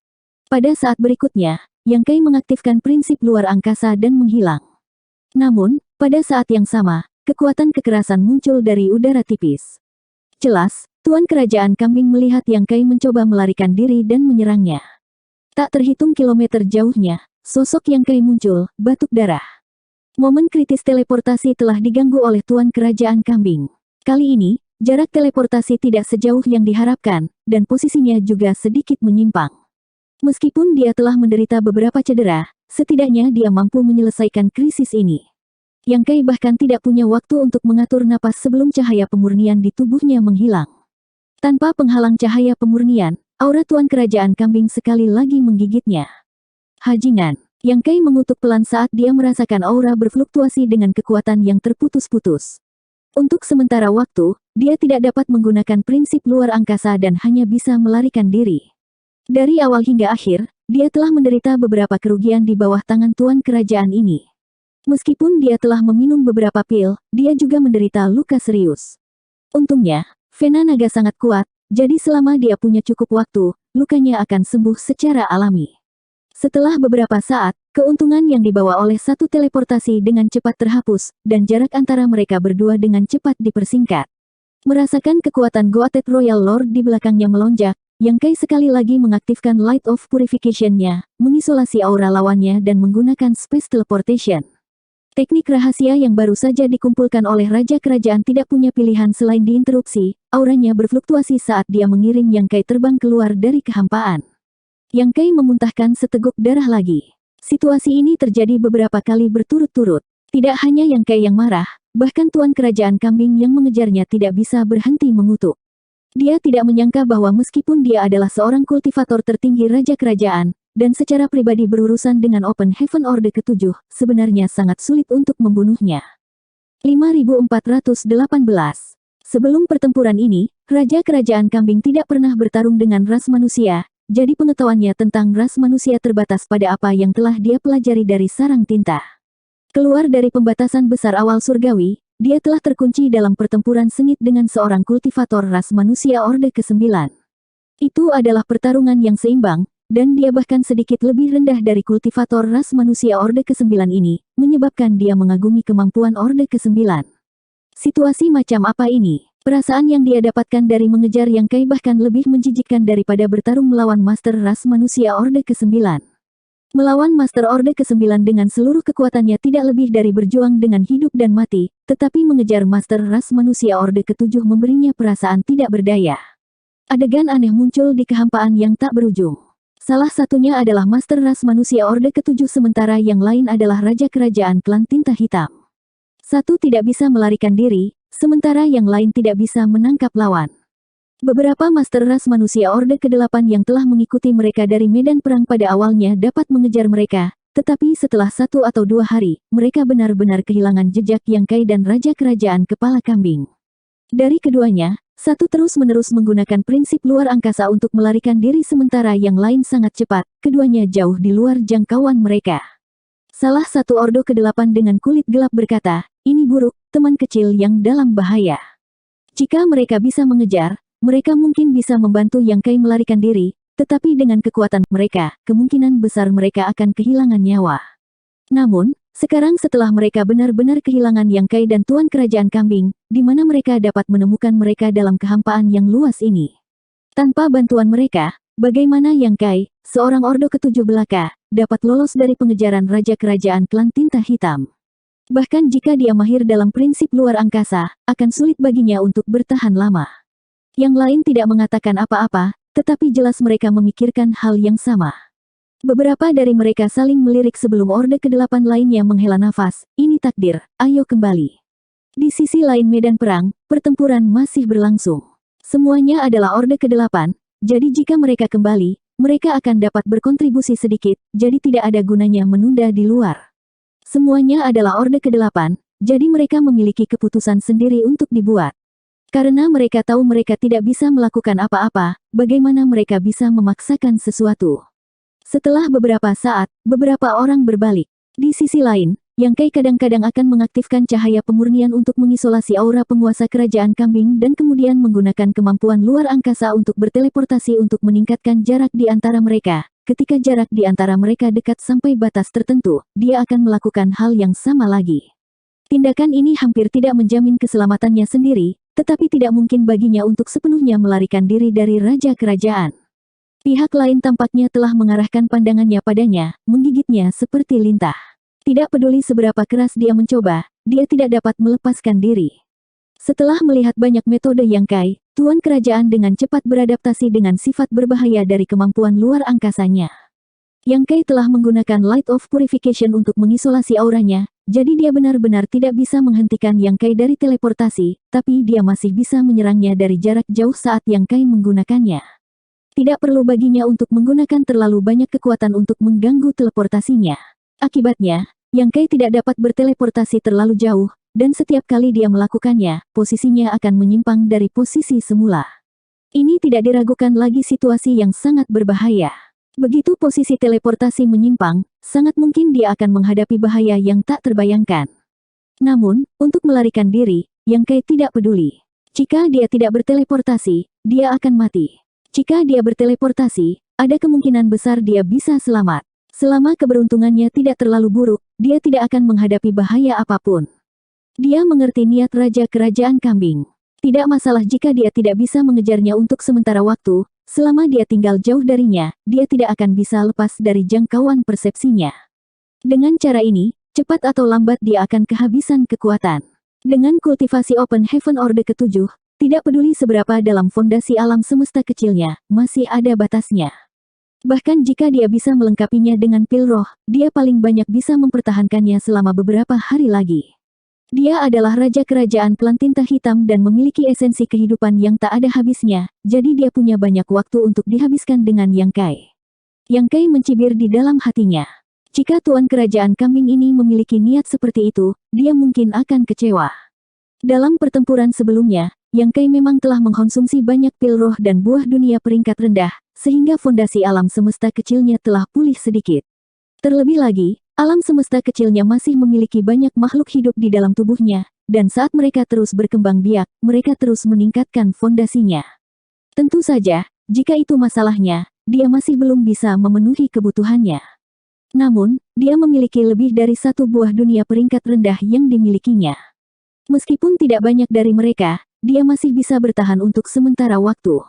Pada saat berikutnya, Yang Kai mengaktifkan prinsip luar angkasa dan menghilang. Namun, pada saat yang sama, kekuatan kekerasan muncul dari udara tipis. Jelas, Tuan Kerajaan Kambing melihat Yang Kai mencoba melarikan diri dan menyerangnya. Tak terhitung kilometer jauhnya, sosok Yang Kai muncul, batuk darah. Momen kritis teleportasi telah diganggu oleh Tuan Kerajaan Kambing. Kali ini, jarak teleportasi tidak sejauh yang diharapkan, dan posisinya juga sedikit menyimpang. Meskipun dia telah menderita beberapa cedera, setidaknya dia mampu menyelesaikan krisis ini. Yang Kai bahkan tidak punya waktu untuk mengatur napas sebelum cahaya pemurnian di tubuhnya menghilang. Tanpa penghalang cahaya pemurnian, aura Tuan Kerajaan Kambing sekali lagi menggigitnya. Hajingan. Yang Kai mengutuk pelan saat dia merasakan aura berfluktuasi dengan kekuatan yang terputus-putus. Untuk sementara waktu, dia tidak dapat menggunakan prinsip luar angkasa dan hanya bisa melarikan diri. Dari awal hingga akhir, dia telah menderita beberapa kerugian di bawah tangan Tuan Kerajaan ini. Meskipun dia telah meminum beberapa pil, dia juga menderita luka serius. Untungnya, vena naga sangat kuat, jadi selama dia punya cukup waktu, lukanya akan sembuh secara alami. Setelah beberapa saat, keuntungan yang dibawa oleh satu teleportasi dengan cepat terhapus, dan jarak antara mereka berdua dengan cepat dipersingkat. Merasakan kekuatan Godhead Royal Lord di belakangnya melonjak, Yang Kai sekali lagi mengaktifkan Light of Purification-nya, mengisolasi aura lawannya dan menggunakan Space Teleportation. Teknik rahasia yang baru saja dikumpulkan oleh Raja Kerajaan tidak punya pilihan selain diinterupsi, auranya berfluktuasi saat dia mengirim Yang Kai terbang keluar dari kehampaan. Yang Kai memuntahkan seteguk darah lagi. Situasi ini terjadi beberapa kali berturut-turut. Tidak hanya Yang Kai yang marah, bahkan Tuan Kerajaan Kambing yang mengejarnya tidak bisa berhenti mengutuk. Dia tidak menyangka bahwa meskipun dia adalah seorang kultivator tertinggi Raja Kerajaan, dan secara pribadi berurusan dengan Open Heaven Orde ke-7, sebenarnya sangat sulit untuk membunuhnya. 5418 Sebelum pertempuran ini, Raja Kerajaan Kambing tidak pernah bertarung dengan ras manusia, jadi pengetahuannya tentang ras manusia terbatas pada apa yang telah dia pelajari dari sarang tinta. Keluar dari pembatasan besar awal surgawi, dia telah terkunci dalam pertempuran sengit dengan seorang kultivator ras manusia Orde ke-9. Itu adalah pertarungan yang seimbang, dan dia bahkan sedikit lebih rendah dari kultivator ras manusia Orde ke-9 ini, menyebabkan dia mengagumi kemampuan Orde ke-9. Situasi macam apa ini? Perasaan yang dia dapatkan dari mengejar Yang Kai bahkan lebih menjijikkan daripada bertarung melawan Master Ras Manusia Orde ke-9. Melawan Master Orde ke-9 dengan seluruh kekuatannya tidak lebih dari berjuang dengan hidup dan mati, tetapi mengejar Master Ras Manusia Orde ke-7 memberinya perasaan tidak berdaya. Adegan aneh muncul di kehampaan yang tak berujung. Salah satunya adalah Master Ras Manusia Orde ke-7 sementara yang lain adalah Raja Kerajaan Klan Tinta Hitam. Satu tidak bisa melarikan diri, sementara yang lain tidak bisa menangkap lawan. Beberapa Master Ras Manusia Orde ke-8 yang telah mengikuti mereka dari medan perang pada awalnya dapat mengejar mereka, tetapi setelah 1 atau 2 hari, mereka benar-benar kehilangan jejak Yang Kai dan Raja Kerajaan Kepala Kambing. Dari keduanya, satu terus-menerus menggunakan prinsip luar angkasa untuk melarikan diri sementara yang lain sangat cepat, keduanya jauh di luar jangkauan mereka. Salah satu Ordo ke-8 dengan kulit gelap berkata, "Ini buruk, teman kecil yang dalam bahaya. Jika mereka bisa mengejar, mereka mungkin bisa membantu Yang Kai melarikan diri, tetapi dengan kekuatan mereka, kemungkinan besar mereka akan kehilangan nyawa. Namun, sekarang setelah mereka benar-benar kehilangan Yang Kai dan Tuan Kerajaan Kambing, di mana mereka dapat menemukan mereka dalam kehampaan yang luas ini? Tanpa bantuan mereka, bagaimana Yang Kai, seorang Ordo ke-7 belaka, dapat lolos dari pengejaran Raja Kerajaan Klan Tinta Hitam? Bahkan jika dia mahir dalam prinsip luar angkasa, akan sulit baginya untuk bertahan lama." Yang lain tidak mengatakan apa-apa, tetapi jelas mereka memikirkan hal yang sama. Beberapa dari mereka saling melirik sebelum Orde ke-8 lainnya menghela nafas, "Ini takdir, ayo kembali." Di sisi lain medan perang, pertempuran masih berlangsung. Semuanya adalah Orde ke-8, jadi jika mereka kembali, mereka akan dapat berkontribusi sedikit, jadi tidak ada gunanya menunda di luar. Semuanya adalah Orde ke-8, jadi mereka memiliki keputusan sendiri untuk dibuat. Karena mereka tahu mereka tidak bisa melakukan apa-apa, bagaimana mereka bisa memaksakan sesuatu? Setelah beberapa saat, beberapa orang berbalik. Di sisi lain, Yang Kai kadang-kadang akan mengaktifkan cahaya pemurnian untuk mengisolasi aura penguasa Kerajaan Kambing dan kemudian menggunakan kemampuan luar angkasa untuk berteleportasi untuk meningkatkan jarak di antara mereka. Ketika jarak di antara mereka dekat sampai batas tertentu, dia akan melakukan hal yang sama lagi. Tindakan ini hampir tidak menjamin keselamatannya sendiri, tetapi tidak mungkin baginya untuk sepenuhnya melarikan diri dari Raja Kerajaan. Pihak lain tampaknya telah mengarahkan pandangannya padanya, menggigitnya seperti lintah. Tidak peduli seberapa keras dia mencoba, dia tidak dapat melepaskan diri. Setelah melihat banyak metode Yang Kai, Tuan Kerajaan dengan cepat beradaptasi dengan sifat berbahaya dari kemampuan luar angkasanya. Yang Kai telah menggunakan Light of Purification untuk mengisolasi auranya, jadi dia benar-benar tidak bisa menghentikan Yang Kai dari teleportasi, tapi dia masih bisa menyerangnya dari jarak jauh saat Yang Kai menggunakannya. Tidak perlu baginya untuk menggunakan terlalu banyak kekuatan untuk mengganggu teleportasinya. Akibatnya, Yang Kai tidak dapat berteleportasi terlalu jauh, dan setiap kali dia melakukannya, posisinya akan menyimpang dari posisi semula. Ini tidak diragukan lagi situasi yang sangat berbahaya. Begitu posisi teleportasi menyimpang, sangat mungkin dia akan menghadapi bahaya yang tak terbayangkan. Namun, untuk melarikan diri, Yang Kai tidak peduli. Jika dia tidak berteleportasi, dia akan mati. Jika dia berteleportasi, ada kemungkinan besar dia bisa selamat. Selama keberuntungannya tidak terlalu buruk, dia tidak akan menghadapi bahaya apapun. Dia mengerti niat Raja Kerajaan Kambing. Tidak masalah jika dia tidak bisa mengejarnya untuk sementara waktu, selama dia tinggal jauh darinya, dia tidak akan bisa lepas dari jangkauan persepsinya. Dengan cara ini, cepat atau lambat dia akan kehabisan kekuatan. Dengan kultivasi Open Heaven Orde ke-7, tidak peduli seberapa dalam fondasi alam semesta kecilnya, masih ada batasnya. Bahkan jika dia bisa melengkapinya dengan pil roh, dia paling banyak bisa mempertahankannya selama beberapa hari lagi. Dia adalah Raja Kerajaan Klan Tinta Hitam dan memiliki esensi kehidupan yang tak ada habisnya, jadi dia punya banyak waktu untuk dihabiskan dengan Yang Kai. Yang Kai mencibir di dalam hatinya. Jika Tuan Kerajaan Kambing ini memiliki niat seperti itu, dia mungkin akan kecewa. Dalam pertempuran sebelumnya, Yang Kai memang telah mengkonsumsi banyak pil roh dan buah dunia peringkat rendah, sehingga fondasi alam semesta kecilnya telah pulih sedikit. Terlebih lagi, alam semesta kecilnya masih memiliki banyak makhluk hidup di dalam tubuhnya, dan saat mereka terus berkembang biak, mereka terus meningkatkan fondasinya. Tentu saja, jika itu masalahnya, dia masih belum bisa memenuhi kebutuhannya. Namun, dia memiliki lebih dari satu buah dunia peringkat rendah yang dimilikinya. Meskipun tidak banyak dari mereka, dia masih bisa bertahan untuk sementara waktu.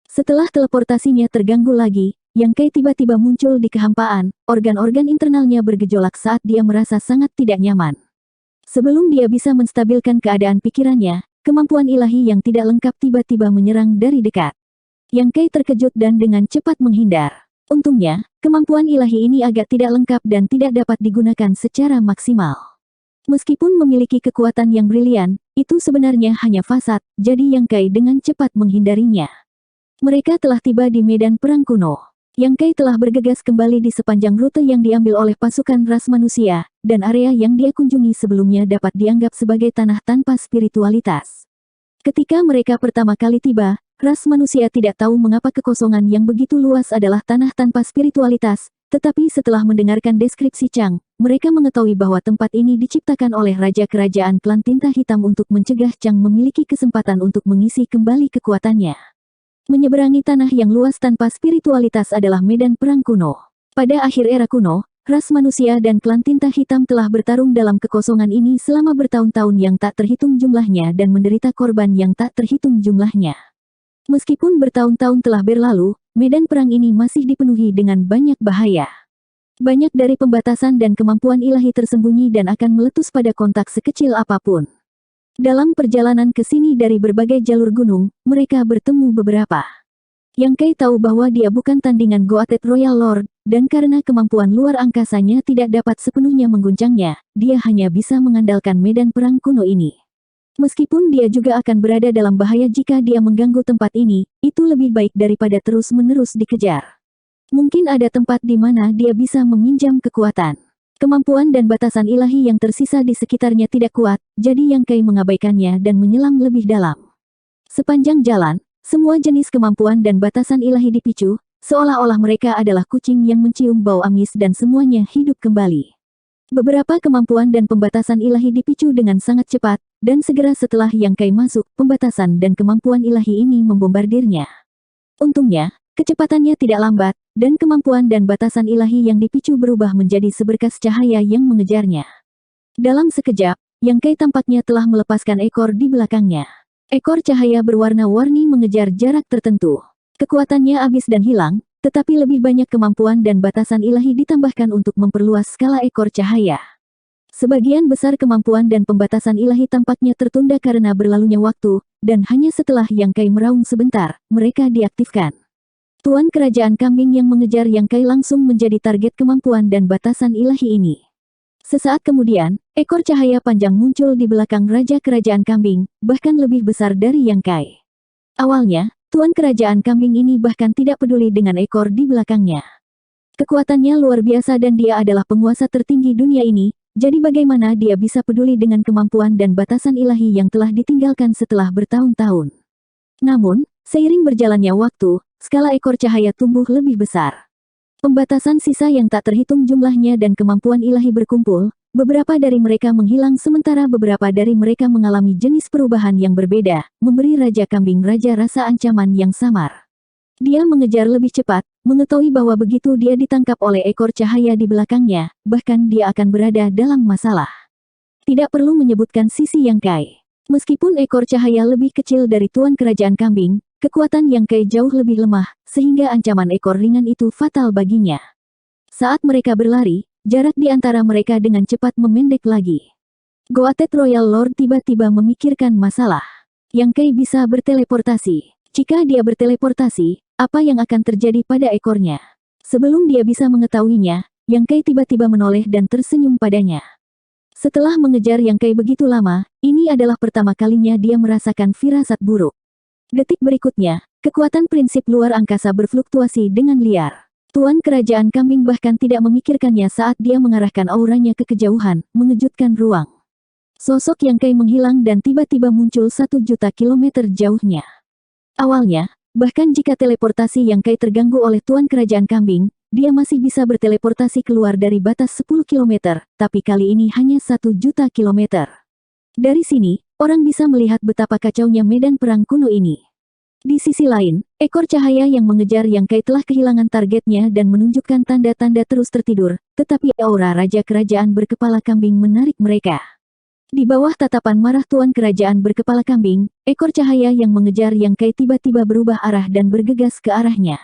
Setelah teleportasinya terganggu lagi, Yang Kai tiba-tiba muncul di kehampaan, organ-organ internalnya bergejolak saat dia merasa sangat tidak nyaman. Sebelum dia bisa menstabilkan keadaan pikirannya, kemampuan ilahi yang tidak lengkap tiba-tiba menyerang dari dekat. Yang Kai terkejut dan dengan cepat menghindar. Untungnya, kemampuan ilahi ini agak tidak lengkap dan tidak dapat digunakan secara maksimal. Meskipun memiliki kekuatan yang brilian, itu sebenarnya hanya fasad, jadi Yang Kai dengan cepat menghindarinya. Mereka telah tiba di medan perang kuno. Yang Kai telah bergegas kembali di sepanjang rute yang diambil oleh pasukan ras manusia, dan area yang dia kunjungi sebelumnya dapat dianggap sebagai tanah tanpa spiritualitas. Ketika mereka pertama kali tiba, ras manusia tidak tahu mengapa kekosongan yang begitu luas adalah tanah tanpa spiritualitas, tetapi setelah mendengarkan deskripsi Chang, mereka mengetahui bahwa tempat ini diciptakan oleh Raja Kerajaan Klan Tinta Hitam untuk mencegah Chang memiliki kesempatan untuk mengisi kembali kekuatannya. Menyeberangi tanah yang luas tanpa spiritualitas adalah medan perang kuno. Pada akhir era kuno, ras manusia dan Klan Tinta Hitam telah bertarung dalam kekosongan ini selama bertahun-tahun yang tak terhitung jumlahnya dan menderita korban yang tak terhitung jumlahnya. Meskipun bertahun-tahun telah berlalu, medan perang ini masih dipenuhi dengan banyak bahaya. Banyak dari pembatasan dan kemampuan ilahi tersembunyi dan akan meletus pada kontak sekecil apapun. Dalam perjalanan ke sini dari berbagai jalur gunung, mereka bertemu beberapa. Yang Kai tahu bahwa dia bukan tandingan Goated Royal Lord, dan karena kemampuan luar angkasanya tidak dapat sepenuhnya mengguncangnya, dia hanya bisa mengandalkan medan perang kuno ini. Meskipun dia juga akan berada dalam bahaya jika dia mengganggu tempat ini, itu lebih baik daripada terus-menerus dikejar. Mungkin ada tempat di mana dia bisa meminjam kekuatan. Kemampuan dan batasan ilahi yang tersisa di sekitarnya tidak kuat, jadi Yang Kai mengabaikannya dan menyelam lebih dalam. Sepanjang jalan, semua jenis kemampuan dan batasan ilahi dipicu, seolah-olah mereka adalah kucing yang mencium bau amis dan semuanya hidup kembali. Beberapa kemampuan dan pembatasan ilahi dipicu dengan sangat cepat, dan segera setelah Yang Kai masuk, pembatasan dan kemampuan ilahi ini membombardirnya. Untungnya, kecepatannya tidak lambat, dan kemampuan dan batasan ilahi yang dipicu berubah menjadi seberkas cahaya yang mengejarnya. Dalam sekejap, Yang Kai tampaknya telah melepaskan ekor di belakangnya. Ekor cahaya berwarna-warni mengejar jarak tertentu. Kekuatannya habis dan hilang, tetapi lebih banyak kemampuan dan batasan ilahi ditambahkan untuk memperluas skala ekor cahaya. Sebagian besar kemampuan dan pembatasan ilahi tampaknya tertunda karena berlalunya waktu, dan hanya setelah Yang Kai meraung sebentar, mereka diaktifkan. Tuan Kerajaan Kambing yang mengejar Yang Kai langsung menjadi target kemampuan dan batasan ilahi ini. Sesaat kemudian, ekor cahaya panjang muncul di belakang Raja Kerajaan Kambing, bahkan lebih besar dari Yang Kai. Awalnya, Tuan Kerajaan Kambing ini bahkan tidak peduli dengan ekor di belakangnya. Kekuatannya luar biasa dan dia adalah penguasa tertinggi dunia ini, jadi bagaimana dia bisa peduli dengan kemampuan dan batasan ilahi yang telah ditinggalkan setelah bertahun-tahun. Namun, seiring berjalannya waktu, skala ekor cahaya tumbuh lebih besar. Pembatasan sisa yang tak terhitung jumlahnya dan kemampuan ilahi berkumpul, beberapa dari mereka menghilang sementara beberapa dari mereka mengalami jenis perubahan yang berbeda, memberi Raja Kambing Raja rasa ancaman yang samar. Dia mengejar lebih cepat, mengetahui bahwa begitu dia ditangkap oleh ekor cahaya di belakangnya, bahkan dia akan berada dalam masalah. Tidak perlu menyebutkan sisi Yang Kai. Meskipun ekor cahaya lebih kecil dari Tuan Kerajaan Kambing, kekuatan Yang Kai jauh lebih lemah, sehingga ancaman ekor ringan itu fatal baginya. Saat mereka berlari, jarak di antara mereka dengan cepat memendek lagi. Goated Royal Lord tiba-tiba memikirkan masalah. Yang Kai bisa berteleportasi. Jika dia berteleportasi, apa yang akan terjadi pada ekornya? Sebelum dia bisa mengetahuinya, Yang Kai tiba-tiba menoleh dan tersenyum padanya. Setelah mengejar Yang Kai begitu lama, ini adalah pertama kalinya dia merasakan firasat buruk. Detik berikutnya, kekuatan prinsip luar angkasa berfluktuasi dengan liar. Tuan Kerajaan Kambing bahkan tidak memikirkannya saat dia mengarahkan auranya ke kejauhan, mengejutkan ruang. Sosok Yang Kai menghilang dan tiba-tiba muncul 1.000.000 kilometer jauhnya. Awalnya, bahkan jika teleportasi Yang Kai terganggu oleh Tuan Kerajaan Kambing, dia masih bisa berteleportasi keluar dari batas 10 kilometer, tapi kali ini hanya 1.000.000 kilometer. Dari sini, orang bisa melihat betapa kacaunya medan perang kuno ini. Di sisi lain, ekor cahaya yang mengejar Yang Kai telah kehilangan targetnya dan menunjukkan tanda-tanda terus tertidur, tetapi aura Raja Kerajaan Berkepala Kambing menarik mereka. Di bawah tatapan marah Tuan Kerajaan Berkepala Kambing, ekor cahaya yang mengejar Yang Kai tiba-tiba berubah arah dan bergegas ke arahnya.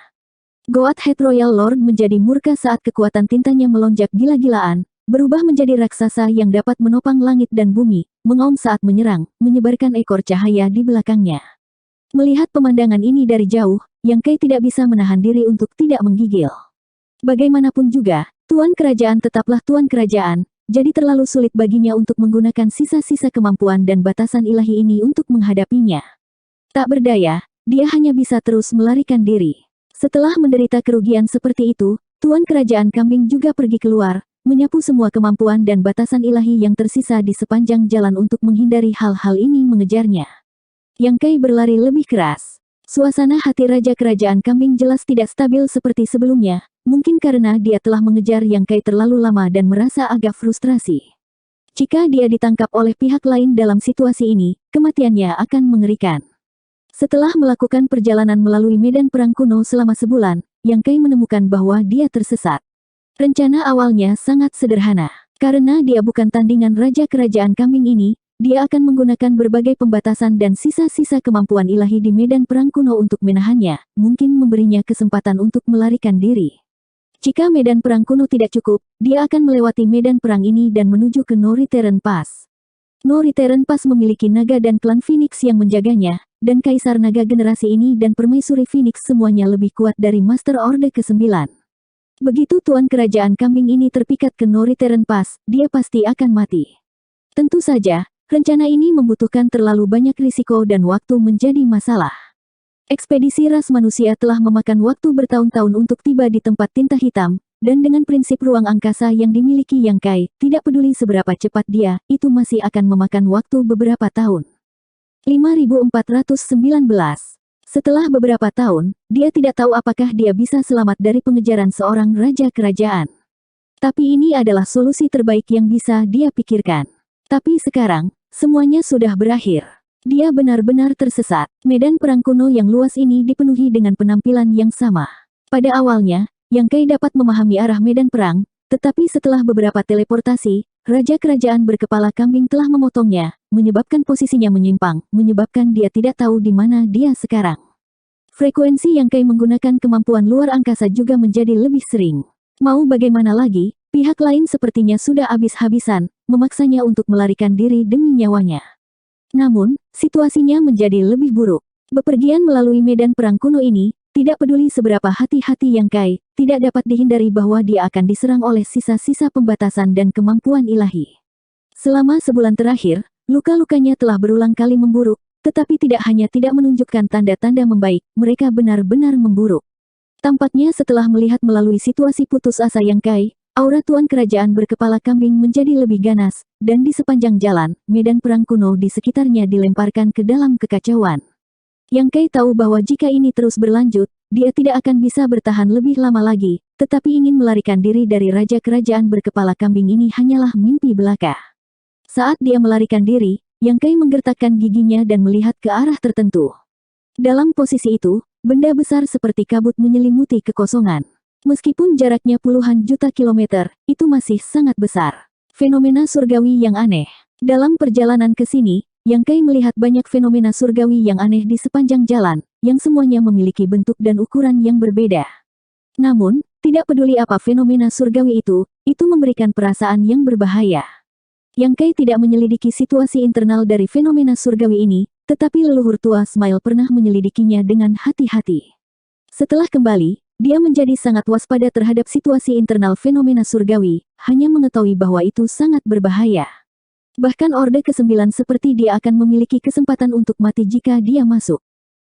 Goat Head Royal Lord menjadi murka saat kekuatan tintanya melonjak gila-gilaan, berubah menjadi raksasa yang dapat menopang langit dan bumi, mengaum saat menyerang, menyebarkan ekor cahaya di belakangnya. Melihat pemandangan ini dari jauh, Yang Kai tidak bisa menahan diri untuk tidak menggigil. Bagaimanapun juga, Tuan Kerajaan tetaplah Tuan Kerajaan, jadi terlalu sulit baginya untuk menggunakan sisa-sisa kemampuan dan batasan ilahi ini untuk menghadapinya. Tak berdaya, dia hanya bisa terus melarikan diri. Setelah menderita kerugian seperti itu, Tuan Kerajaan Kambing juga pergi keluar, menyapu semua kemampuan dan batasan ilahi yang tersisa di sepanjang jalan untuk menghindari hal-hal ini mengejarnya. Yang Kai berlari lebih keras. Suasana hati Raja Kerajaan Kambing jelas tidak stabil seperti sebelumnya, mungkin karena dia telah mengejar Yang Kai terlalu lama dan merasa agak frustrasi. Jika dia ditangkap oleh pihak lain dalam situasi ini, kematiannya akan mengerikan. Setelah melakukan perjalanan melalui medan perang kuno selama sebulan, Yang Kai menemukan bahwa dia tersesat. Rencana awalnya sangat sederhana. Karena dia bukan tandingan Raja Kerajaan Kambing ini, dia akan menggunakan berbagai pembatasan dan sisa-sisa kemampuan ilahi di medan perang kuno untuk menahannya, mungkin memberinya kesempatan untuk melarikan diri. Jika medan perang kuno tidak cukup, dia akan melewati medan perang ini dan menuju ke No Return Pass. No Return Pass memiliki naga dan klan Phoenix yang menjaganya, dan Kaisar Naga generasi ini dan Permaisuri Phoenix semuanya lebih kuat dari Master Orde ke-9. Begitu Tuan Kerajaan Kambing ini terpikat ke No Return Pass, dia pasti akan mati. Tentu saja, rencana ini membutuhkan terlalu banyak risiko dan waktu menjadi masalah. Ekspedisi ras manusia telah memakan waktu bertahun-tahun untuk tiba di tempat tinta hitam, dan dengan prinsip ruang angkasa yang dimiliki Yang Kai, tidak peduli seberapa cepat dia, itu masih akan memakan waktu beberapa tahun. 5419. Setelah beberapa tahun, dia tidak tahu apakah dia bisa selamat dari pengejaran seorang raja kerajaan. Tapi ini adalah solusi terbaik yang bisa dia pikirkan. Tapi sekarang, semuanya sudah berakhir. Dia benar-benar tersesat. Medan perang kuno yang luas ini dipenuhi dengan penampilan yang sama. Pada awalnya, Yang Kai dapat memahami arah medan perang, tetapi setelah beberapa teleportasi, Raja Kerajaan Berkepala Kambing telah memotongnya, menyebabkan posisinya menyimpang, menyebabkan dia tidak tahu di mana dia sekarang. Frekuensi Yang Kai menggunakan kemampuan luar angkasa juga menjadi lebih sering. Mau bagaimana lagi, pihak lain sepertinya sudah habis-habisan, memaksanya untuk melarikan diri demi nyawanya. Namun, situasinya menjadi lebih buruk. Bepergian melalui medan perang kuno ini, tidak peduli seberapa hati-hati Yang Kai, tidak dapat dihindari bahwa dia akan diserang oleh sisa-sisa pembatasan dan kemampuan ilahi. Selama sebulan terakhir, luka-lukanya telah berulang kali memburuk, tetapi tidak hanya tidak menunjukkan tanda-tanda membaik, mereka benar-benar memburuk. Tampaknya setelah melihat melalui situasi putus asa Yang Kai, aura Tuan Kerajaan Berkepala Kambing menjadi lebih ganas, dan di sepanjang jalan, medan perang kuno di sekitarnya dilemparkan ke dalam kekacauan. Yang Kai tahu bahwa jika ini terus berlanjut, dia tidak akan bisa bertahan lebih lama lagi, tetapi ingin melarikan diri dari Raja Kerajaan Berkepala Kambing ini hanyalah mimpi belaka. Saat dia melarikan diri, Yang Kai menggertakkan giginya dan melihat ke arah tertentu. Dalam posisi itu, benda besar seperti kabut menyelimuti kekosongan. Meskipun jaraknya puluhan juta kilometer, itu masih sangat besar. Fenomena surgawi yang aneh. Dalam perjalanan ke sini, Yang Kai melihat banyak fenomena surgawi yang aneh di sepanjang jalan, yang semuanya memiliki bentuk dan ukuran yang berbeda. Namun, tidak peduli apa fenomena surgawi itu memberikan perasaan yang berbahaya. Yang Kai tidak menyelidiki situasi internal dari fenomena surgawi ini, tetapi leluhur tua Smile pernah menyelidikinya dengan hati-hati. Setelah kembali, dia menjadi sangat waspada terhadap situasi internal fenomena surgawi, hanya mengetahui bahwa itu sangat berbahaya. Bahkan Orde ke-9 seperti dia akan memiliki kesempatan untuk mati jika dia masuk.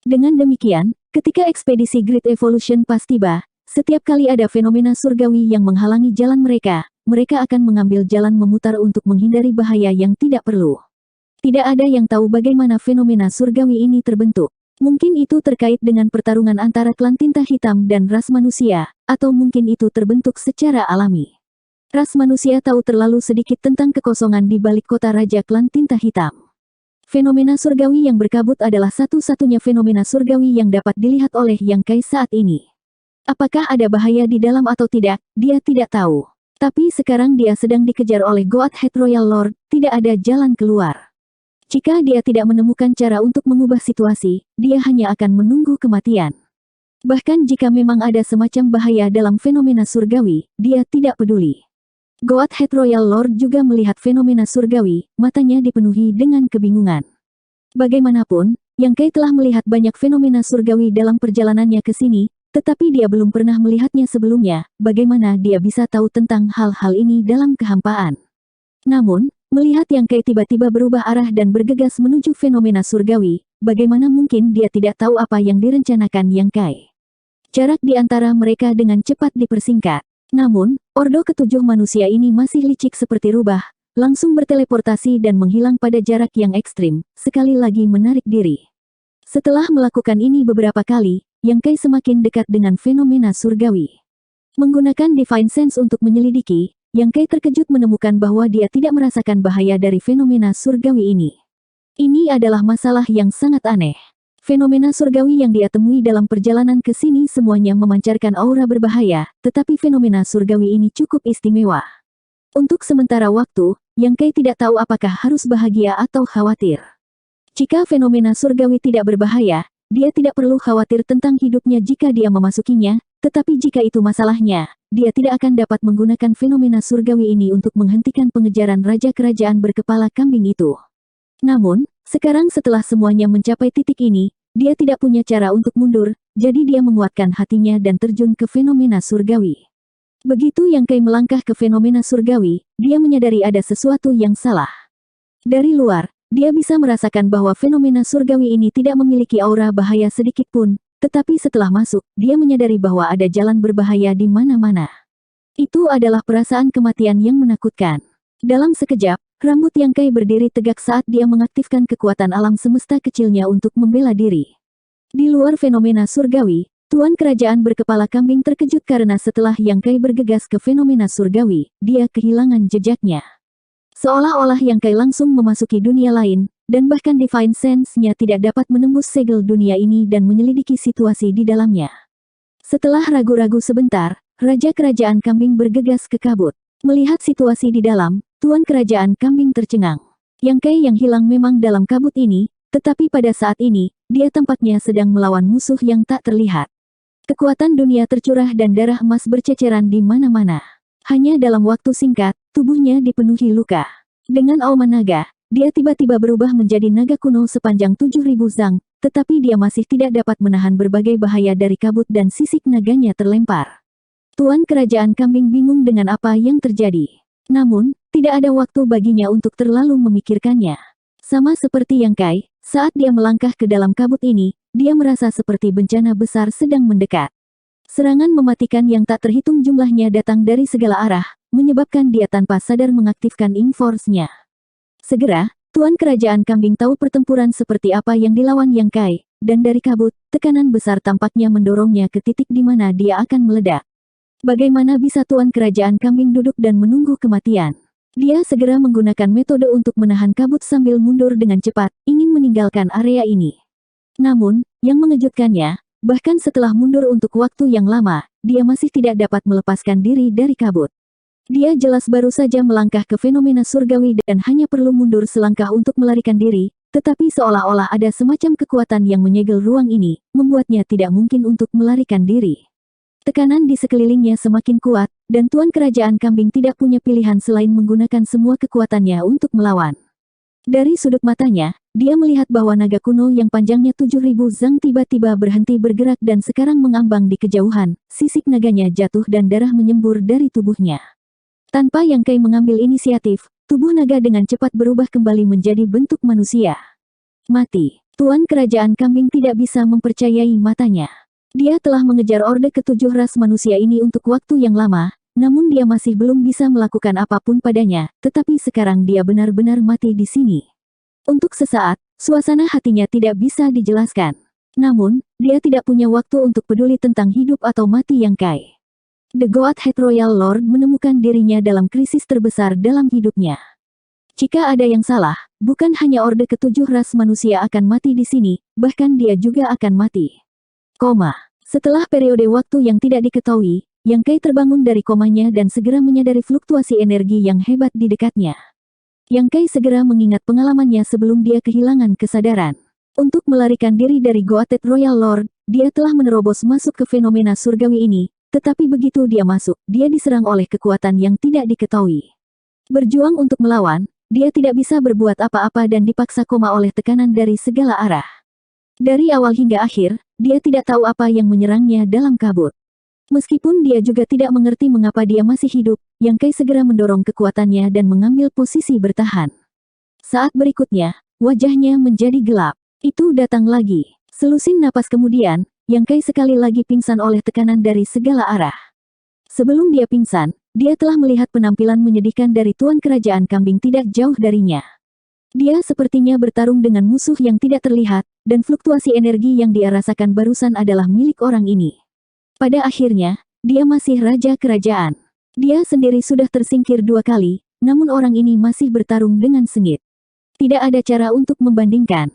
Dengan demikian, ketika ekspedisi Great Evolution Pass tiba, setiap kali ada fenomena surgawi yang menghalangi jalan mereka, mereka akan mengambil jalan memutar untuk menghindari bahaya yang tidak perlu. Tidak ada yang tahu bagaimana fenomena surgawi ini terbentuk. Mungkin itu terkait dengan pertarungan antara klan tinta hitam dan ras manusia, atau mungkin itu terbentuk secara alami. Ras manusia tahu terlalu sedikit tentang kekosongan di balik kota raja klan tinta hitam. Fenomena surgawi yang berkabut adalah satu-satunya fenomena surgawi yang dapat dilihat oleh Yang Kai saat ini. Apakah ada bahaya di dalam atau tidak, dia tidak tahu. Tapi sekarang dia sedang dikejar oleh Godhead Royal Lord, tidak ada jalan keluar. Jika dia tidak menemukan cara untuk mengubah situasi, dia hanya akan menunggu kematian. Bahkan jika memang ada semacam bahaya dalam fenomena surgawi, dia tidak peduli. Godhead Royal Lord juga melihat fenomena surgawi, matanya dipenuhi dengan kebingungan. Bagaimanapun, Yang Kai telah melihat banyak fenomena surgawi dalam perjalanannya ke sini, tetapi dia belum pernah melihatnya sebelumnya. Bagaimana dia bisa tahu tentang hal-hal ini dalam kehampaan? Namun, melihat Yang Kai tiba-tiba berubah arah dan bergegas menuju fenomena surgawi, bagaimana mungkin dia tidak tahu apa yang direncanakan Yang Kai? Jarak di antara mereka dengan cepat dipersingkat. Namun, ordo ketujuh manusia ini masih licik seperti rubah, langsung berteleportasi dan menghilang pada jarak yang ekstrim, sekali lagi menarik diri. Setelah melakukan ini beberapa kali, Yang Kai semakin dekat dengan fenomena surgawi. Menggunakan Divine Sense untuk menyelidiki, Yang Kai terkejut menemukan bahwa dia tidak merasakan bahaya dari fenomena surgawi ini. Ini adalah masalah yang sangat aneh. Fenomena surgawi yang dia temui dalam perjalanan ke sini semuanya memancarkan aura berbahaya, tetapi fenomena surgawi ini cukup istimewa. Untuk sementara waktu, Yang Kai tidak tahu apakah harus bahagia atau khawatir. Jika fenomena surgawi tidak berbahaya, dia tidak perlu khawatir tentang hidupnya jika dia memasukinya, tetapi jika itu masalahnya, dia tidak akan dapat menggunakan fenomena surgawi ini untuk menghentikan pengejaran raja kerajaan berkepala kambing itu. Namun, sekarang setelah semuanya mencapai titik ini, dia tidak punya cara untuk mundur, jadi dia menguatkan hatinya dan terjun ke fenomena surgawi. Begitu Yang Kai melangkah ke fenomena surgawi, dia menyadari ada sesuatu yang salah. Dari luar, dia bisa merasakan bahwa fenomena surgawi ini tidak memiliki aura bahaya sedikit pun, tetapi setelah masuk, dia menyadari bahwa ada jalan berbahaya di mana-mana. Itu adalah perasaan kematian yang menakutkan. Dalam sekejap, rambut Yang Kai berdiri tegak saat dia mengaktifkan kekuatan alam semesta kecilnya untuk membela diri. Di luar fenomena surgawi, Tuan Kerajaan berkepala kambing terkejut karena setelah Yang Kai bergegas ke fenomena surgawi, dia kehilangan jejaknya. Seolah-olah Yang Kai langsung memasuki dunia lain, dan bahkan Divine Sense-nya tidak dapat menembus segel dunia ini dan menyelidiki situasi di dalamnya. Setelah ragu-ragu sebentar, Raja Kerajaan Kambing bergegas ke kabut. Melihat situasi di dalam, Tuan Kerajaan Kambing tercengang. Yang Kai yang hilang memang dalam kabut ini, tetapi pada saat ini, dia tampaknya sedang melawan musuh yang tak terlihat. Kekuatan dunia tercurah dan darah emas berceceran di mana-mana. Hanya dalam waktu singkat, tubuhnya dipenuhi luka. Dengan auman naga, dia tiba-tiba berubah menjadi naga kuno sepanjang 7.000 zang, tetapi dia masih tidak dapat menahan berbagai bahaya dari kabut dan sisik naganya terlempar. Tuan Kerajaan Kambing bingung dengan apa yang terjadi. Namun, tidak ada waktu baginya untuk terlalu memikirkannya. Sama seperti Yang Kai, saat dia melangkah ke dalam kabut ini, dia merasa seperti bencana besar sedang mendekat. Serangan mematikan yang tak terhitung jumlahnya datang dari segala arah, menyebabkan dia tanpa sadar mengaktifkan Ink Force-nya. Segera, Tuan Kerajaan Kambing tahu pertempuran seperti apa yang dilawan Yang Kai, dan dari kabut, tekanan besar tampaknya mendorongnya ke titik di mana dia akan meledak. Bagaimana bisa Tuan Kerajaan Kambing duduk dan menunggu kematian? Dia segera menggunakan metode untuk menahan kabut sambil mundur dengan cepat, ingin meninggalkan area ini. Namun, yang mengejutkannya, bahkan setelah mundur untuk waktu yang lama, dia masih tidak dapat melepaskan diri dari kabut. Dia jelas baru saja melangkah ke fenomena surgawi dan hanya perlu mundur selangkah untuk melarikan diri, tetapi seolah-olah ada semacam kekuatan yang menyegel ruang ini, membuatnya tidak mungkin untuk melarikan diri. Tekanan di sekelilingnya semakin kuat, dan Tuan Kerajaan Kambing tidak punya pilihan selain menggunakan semua kekuatannya untuk melawan. Dari sudut matanya, dia melihat bahwa naga kuno yang panjangnya 7.000 zang tiba-tiba berhenti bergerak dan sekarang mengambang di kejauhan, sisik naganya jatuh dan darah menyembur dari tubuhnya. Tanpa Yang Kai mengambil inisiatif, tubuh naga dengan cepat berubah kembali menjadi bentuk manusia. Mati. Tuan Kerajaan Kambing tidak bisa mempercayai matanya. Dia telah mengejar orde ketujuh ras manusia ini untuk waktu yang lama, namun dia masih belum bisa melakukan apapun padanya, tetapi sekarang dia benar-benar mati di sini. Untuk sesaat, suasana hatinya tidak bisa dijelaskan. Namun, dia tidak punya waktu untuk peduli tentang hidup atau mati Yang Kai. The Godhead Royal Lord menemukan dirinya dalam krisis terbesar dalam hidupnya. Jika ada yang salah, bukan hanya Orde Ketujuh ras manusia akan mati di sini, bahkan dia juga akan mati. Setelah periode waktu yang tidak diketahui, Yang Kai terbangun dari komanya dan segera menyadari fluktuasi energi yang hebat di dekatnya. Yang Kai segera mengingat pengalamannya sebelum dia kehilangan kesadaran. Untuk melarikan diri dari Godhead Royal Lord, dia telah menerobos masuk ke fenomena surgawi ini, tetapi begitu dia masuk, dia diserang oleh kekuatan yang tidak diketahui. Berjuang untuk melawan, dia tidak bisa berbuat apa-apa dan dipaksa koma oleh tekanan dari segala arah. Dari awal hingga akhir, dia tidak tahu apa yang menyerangnya dalam kabut. Meskipun dia juga tidak mengerti mengapa dia masih hidup, Yang Kai segera mendorong kekuatannya dan mengambil posisi bertahan. Saat berikutnya, wajahnya menjadi gelap. Itu datang lagi. Selusin napas kemudian, Yang Kai sekali lagi pingsan oleh tekanan dari segala arah. Sebelum dia pingsan, dia telah melihat penampilan menyedihkan dari Tuan Kerajaan Kambing tidak jauh darinya. Dia sepertinya bertarung dengan musuh yang tidak terlihat, dan fluktuasi energi yang dia rasakan barusan adalah milik orang ini. Pada akhirnya, dia masih Raja Kerajaan. Dia sendiri sudah tersingkir 2 kali, namun orang ini masih bertarung dengan sengit. Tidak ada cara untuk membandingkan.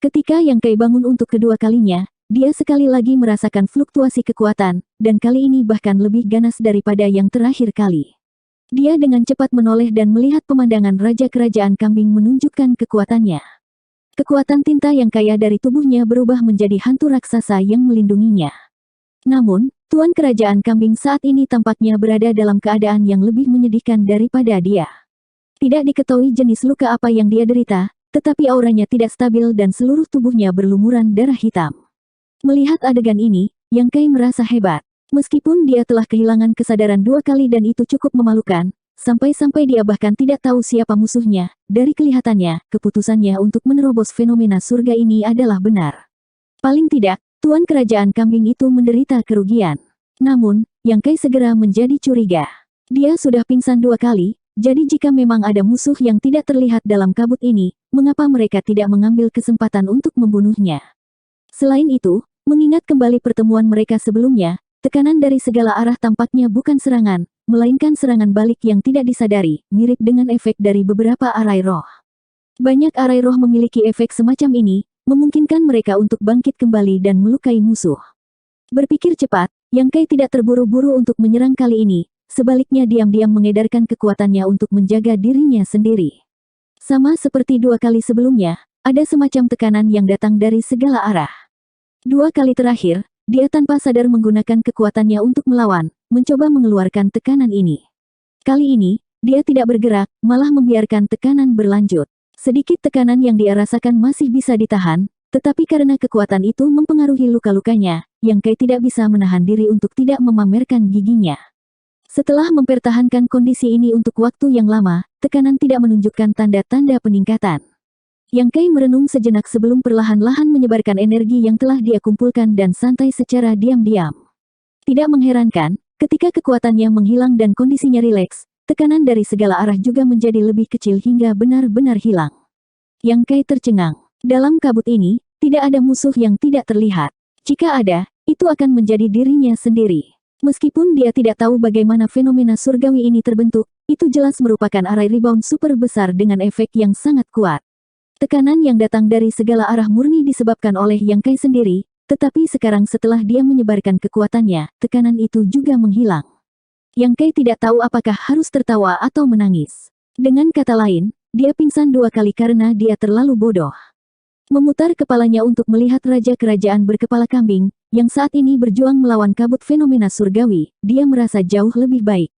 Ketika Yang Kai bangun untuk kedua kalinya, dia sekali lagi merasakan fluktuasi kekuatan, dan kali ini bahkan lebih ganas daripada yang terakhir kali. Dia dengan cepat menoleh dan melihat pemandangan Raja Kerajaan Kambing menunjukkan kekuatannya. Kekuatan tinta yang kaya dari tubuhnya berubah menjadi hantu raksasa yang melindunginya. Namun, Tuan Kerajaan Kambing saat ini tampaknya berada dalam keadaan yang lebih menyedihkan daripada dia. Tidak diketahui jenis luka apa yang dia derita, tetapi auranya tidak stabil dan seluruh tubuhnya berlumuran darah hitam. Melihat adegan ini, Yang Kai merasa hebat. Meskipun dia telah kehilangan kesadaran 2 kali dan itu cukup memalukan, sampai-sampai dia bahkan tidak tahu siapa musuhnya, dari kelihatannya, keputusannya untuk menerobos fenomena surga ini adalah benar. Paling tidak, Tuan Kerajaan Kambing itu menderita kerugian. Namun, Yang Kai segera menjadi curiga. Dia sudah pingsan 2 kali, jadi jika memang ada musuh yang tidak terlihat dalam kabut ini, mengapa mereka tidak mengambil kesempatan untuk membunuhnya? Selain itu, mengingat kembali pertemuan mereka sebelumnya, tekanan dari segala arah tampaknya bukan serangan, melainkan serangan balik yang tidak disadari, mirip dengan efek dari beberapa arai roh. Banyak arai roh memiliki efek semacam ini, memungkinkan mereka untuk bangkit kembali dan melukai musuh. Berpikir cepat, Yang Kai tidak terburu-buru untuk menyerang kali ini, sebaliknya diam-diam mengedarkan kekuatannya untuk menjaga dirinya sendiri. Sama seperti 2 kali sebelumnya, ada semacam tekanan yang datang dari segala arah. 2 kali terakhir, dia tanpa sadar menggunakan kekuatannya untuk melawan, mencoba mengeluarkan tekanan ini. Kali ini, dia tidak bergerak, malah membiarkan tekanan berlanjut. Sedikit tekanan yang dia rasakan masih bisa ditahan, tetapi karena kekuatan itu mempengaruhi luka-lukanya, Yang Kai tidak bisa menahan diri untuk tidak memamerkan giginya. Setelah mempertahankan kondisi ini untuk waktu yang lama, tekanan tidak menunjukkan tanda-tanda peningkatan. Yang Kai merenung sejenak sebelum perlahan-lahan menyebarkan energi yang telah dia kumpulkan dan santai secara diam-diam. Tidak mengherankan, ketika kekuatannya menghilang dan kondisinya rileks, tekanan dari segala arah juga menjadi lebih kecil hingga benar-benar hilang. Yang Kai tercengang. Dalam kabut ini, tidak ada musuh yang tidak terlihat. Jika ada, itu akan menjadi dirinya sendiri. Meskipun dia tidak tahu bagaimana fenomena surgawi ini terbentuk, itu jelas merupakan arai rebound super besar dengan efek yang sangat kuat. Tekanan yang datang dari segala arah murni disebabkan oleh Yang Kai sendiri, tetapi sekarang setelah dia menyebarkan kekuatannya, tekanan itu juga menghilang. Yang Kai tidak tahu apakah harus tertawa atau menangis. Dengan kata lain, dia pingsan 2 kali karena dia terlalu bodoh. Memutar kepalanya untuk melihat Raja Kerajaan berkepala kambing, yang saat ini berjuang melawan kabut fenomena surgawi, dia merasa jauh lebih baik.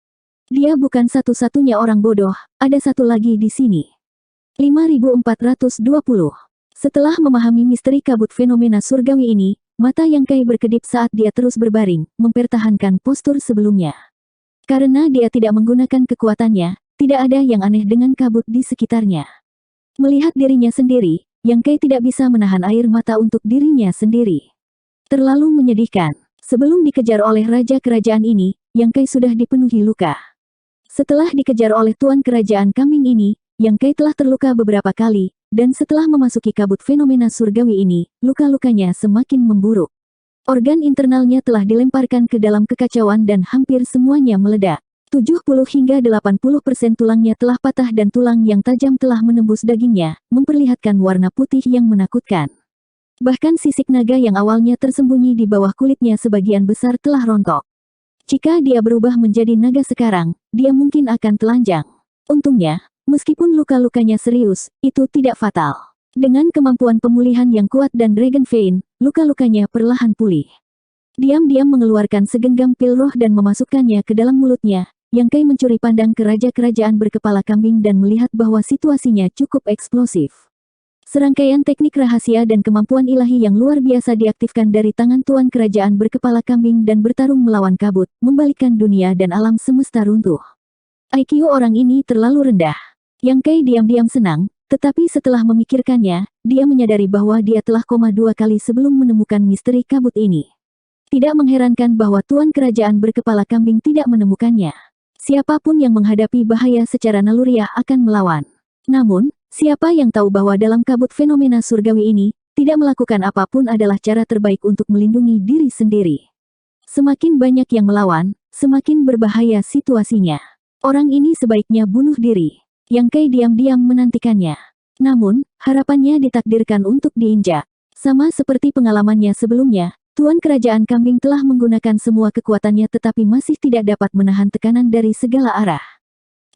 Dia bukan satu-satunya orang bodoh, ada satu lagi di sini. 5420. Setelah memahami misteri kabut fenomena surgawi ini, mata Yang Kai berkedip saat dia terus berbaring, mempertahankan postur sebelumnya. Karena dia tidak menggunakan kekuatannya, tidak ada yang aneh dengan kabut di sekitarnya. Melihat dirinya sendiri, Yang Kai tidak bisa menahan air mata untuk dirinya sendiri. Terlalu menyedihkan. Sebelum dikejar oleh Raja Kerajaan ini, Yang Kai sudah dipenuhi luka. Setelah dikejar oleh Tuan Kerajaan Kambing ini, Yang Kai telah terluka beberapa kali, dan setelah memasuki kabut fenomena surgawi ini, luka-lukanya semakin memburuk. Organ internalnya telah dilemparkan ke dalam kekacauan dan hampir semuanya meledak. 70 hingga 80% tulangnya telah patah dan tulang yang tajam telah menembus dagingnya, memperlihatkan warna putih yang menakutkan. Bahkan sisik naga yang awalnya tersembunyi di bawah kulitnya sebagian besar telah rontok. Jika dia berubah menjadi naga sekarang, dia mungkin akan telanjang. Untungnya, meskipun luka-lukanya serius, itu tidak fatal. Dengan kemampuan pemulihan yang kuat dan Dragon Vein, luka-lukanya perlahan pulih. Diam-diam mengeluarkan segenggam pil roh dan memasukkannya ke dalam mulutnya, Yang Kai mencuri pandang ke Raja Kerajaan Berkepala Kambing dan melihat bahwa situasinya cukup eksplosif. Serangkaian teknik rahasia dan kemampuan ilahi yang luar biasa diaktifkan dari tangan Tuan Kerajaan Berkepala Kambing dan bertarung melawan kabut, membalikkan dunia dan alam semesta runtuh. IQ orang ini terlalu rendah. Yang Kai diam-diam senang, tetapi setelah memikirkannya, dia menyadari bahwa dia telah koma 2 kali sebelum menemukan misteri kabut ini. Tidak mengherankan bahwa Tuan Kerajaan Berkepala Kambing tidak menemukannya. Siapapun yang menghadapi bahaya secara naluriah akan melawan. Namun, siapa yang tahu bahwa dalam kabut fenomena surgawi ini, tidak melakukan apapun adalah cara terbaik untuk melindungi diri sendiri. Semakin banyak yang melawan, semakin berbahaya situasinya. Orang ini sebaiknya bunuh diri. Yang Kai diam-diam menantikannya. Namun, harapannya ditakdirkan untuk diinjak. Sama seperti pengalamannya sebelumnya, Tuan Kerajaan Kambing telah menggunakan semua kekuatannya tetapi masih tidak dapat menahan tekanan dari segala arah.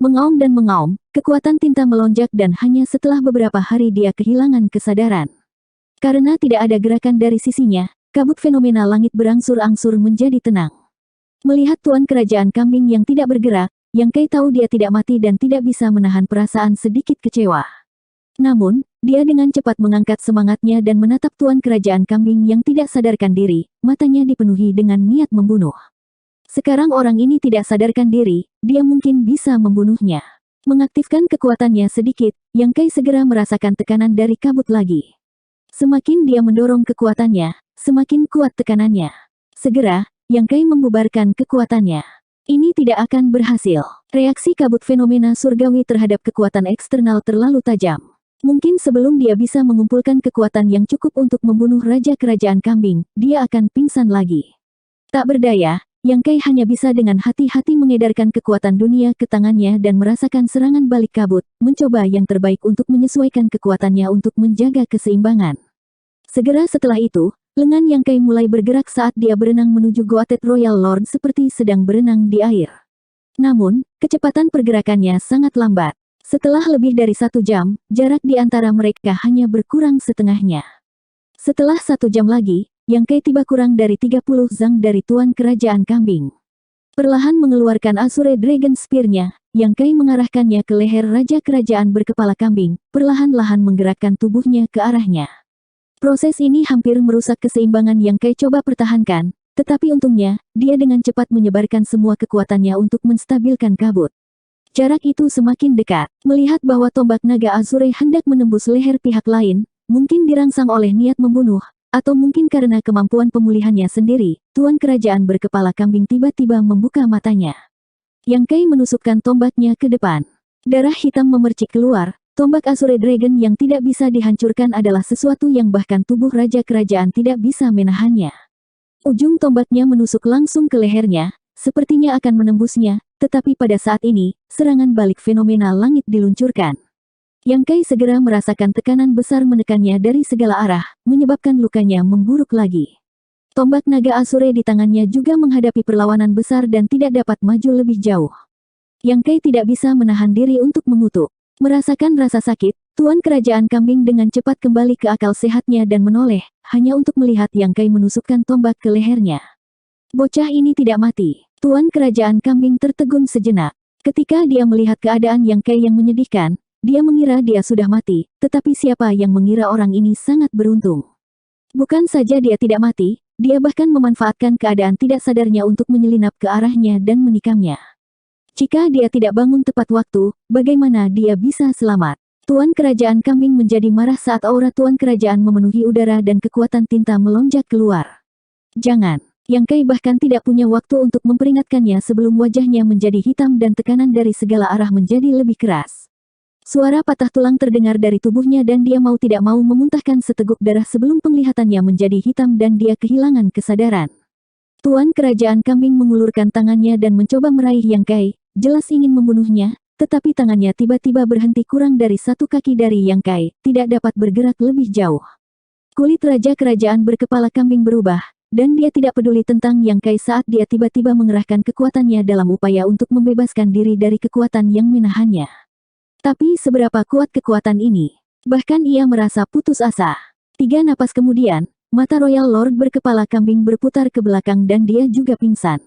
Mengaum dan mengaum, kekuatan tinta melonjak dan hanya setelah beberapa hari dia kehilangan kesadaran. Karena tidak ada gerakan dari sisinya, kabut fenomena langit berangsur-angsur menjadi tenang. Melihat Tuan Kerajaan Kambing yang tidak bergerak, Yang Kai tahu dia tidak mati dan tidak bisa menahan perasaan sedikit kecewa. Namun, dia dengan cepat mengangkat semangatnya dan menatap Tuan Kerajaan Kambing yang tidak sadarkan diri, matanya dipenuhi dengan niat membunuh. Sekarang orang ini tidak sadarkan diri, dia mungkin bisa membunuhnya. Mengaktifkan kekuatannya sedikit, Yang Kai segera merasakan tekanan dari kabut lagi. Semakin dia mendorong kekuatannya, semakin kuat tekanannya. Segera, Yang Kai membubarkan kekuatannya. Ini tidak akan berhasil. Reaksi kabut fenomena surgawi terhadap kekuatan eksternal terlalu tajam. Mungkin sebelum dia bisa mengumpulkan kekuatan yang cukup untuk membunuh Raja Kerajaan Kambing, dia akan pingsan lagi. Tak berdaya, Yang Kai hanya bisa dengan hati-hati mengedarkan kekuatan dunia ke tangannya dan merasakan serangan balik kabut, mencoba yang terbaik untuk menyesuaikan kekuatannya untuk menjaga keseimbangan. Segera setelah itu, lengan Yang Kai mulai bergerak saat dia berenang menuju Goated Royal Lord seperti sedang berenang di air. Namun, kecepatan pergerakannya sangat lambat. Setelah lebih dari 1 jam, jarak di antara mereka hanya berkurang setengahnya. Setelah 1 jam lagi, Yang Kai tiba kurang dari 30 zang dari Tuan Kerajaan Kambing. Perlahan mengeluarkan Azure Dragon Spear-nya, Yang Kai mengarahkannya ke leher Raja Kerajaan Berkepala Kambing, perlahan-lahan menggerakkan tubuhnya ke arahnya. Proses ini hampir merusak keseimbangan Yang Kai coba pertahankan, tetapi untungnya, dia dengan cepat menyebarkan semua kekuatannya untuk menstabilkan kabut. Jarak itu semakin dekat, melihat bahwa tombak naga Azure hendak menembus leher pihak lain, mungkin dirangsang oleh niat membunuh, atau mungkin karena kemampuan pemulihannya sendiri, Tuan Kerajaan Berkepala Kambing tiba-tiba membuka matanya. Yang Kai menusukkan tombaknya ke depan. Darah hitam memercik keluar. Tombak Azure Dragon yang tidak bisa dihancurkan adalah sesuatu yang bahkan tubuh Raja Kerajaan tidak bisa menahannya. Ujung tombaknya menusuk langsung ke lehernya, sepertinya akan menembusnya, tetapi pada saat ini, serangan balik fenomena langit diluncurkan. Yang Kai segera merasakan tekanan besar menekannya dari segala arah, menyebabkan lukanya memburuk lagi. Tombak naga Azure di tangannya juga menghadapi perlawanan besar dan tidak dapat maju lebih jauh. Yang Kai tidak bisa menahan diri untuk mengutuk. Merasakan rasa sakit, Tuan Kerajaan Kambing dengan cepat kembali ke akal sehatnya dan menoleh, hanya untuk melihat Yang Kai menusukkan tombak ke lehernya. Bocah ini tidak mati. Tuan Kerajaan Kambing tertegun sejenak. Ketika dia melihat keadaan Yang Kai yang menyedihkan, dia mengira dia sudah mati, tetapi siapa yang mengira orang ini sangat beruntung. Bukan saja dia tidak mati, dia bahkan memanfaatkan keadaan tidak sadarnya untuk menyelinap ke arahnya dan menikamnya. Jika dia tidak bangun tepat waktu, bagaimana dia bisa selamat? Tuan Kerajaan Kambing menjadi marah saat aura Tuan Kerajaan memenuhi udara dan kekuatan tinta melonjak keluar. Jangan. Yang Kai bahkan tidak punya waktu untuk memperingatkannya sebelum wajahnya menjadi hitam dan tekanan dari segala arah menjadi lebih keras. Suara patah tulang terdengar dari tubuhnya dan dia mau tidak mau memuntahkan seteguk darah sebelum penglihatannya menjadi hitam dan dia kehilangan kesadaran. Tuan Kerajaan Kambing mengulurkan tangannya dan mencoba meraih Yang Kai, jelas ingin membunuhnya, tetapi tangannya tiba-tiba berhenti kurang dari 1 kaki dari Yang Kai, tidak dapat bergerak lebih jauh. Kulit Raja Kerajaan berkepala kambing berubah, dan dia tidak peduli tentang Yang Kai saat dia tiba-tiba mengerahkan kekuatannya dalam upaya untuk membebaskan diri dari kekuatan yang menahannya. Tapi seberapa kuat kekuatan ini? Bahkan ia merasa putus asa. 3 napas kemudian, mata Royal Lord berkepala kambing berputar ke belakang dan dia juga pingsan.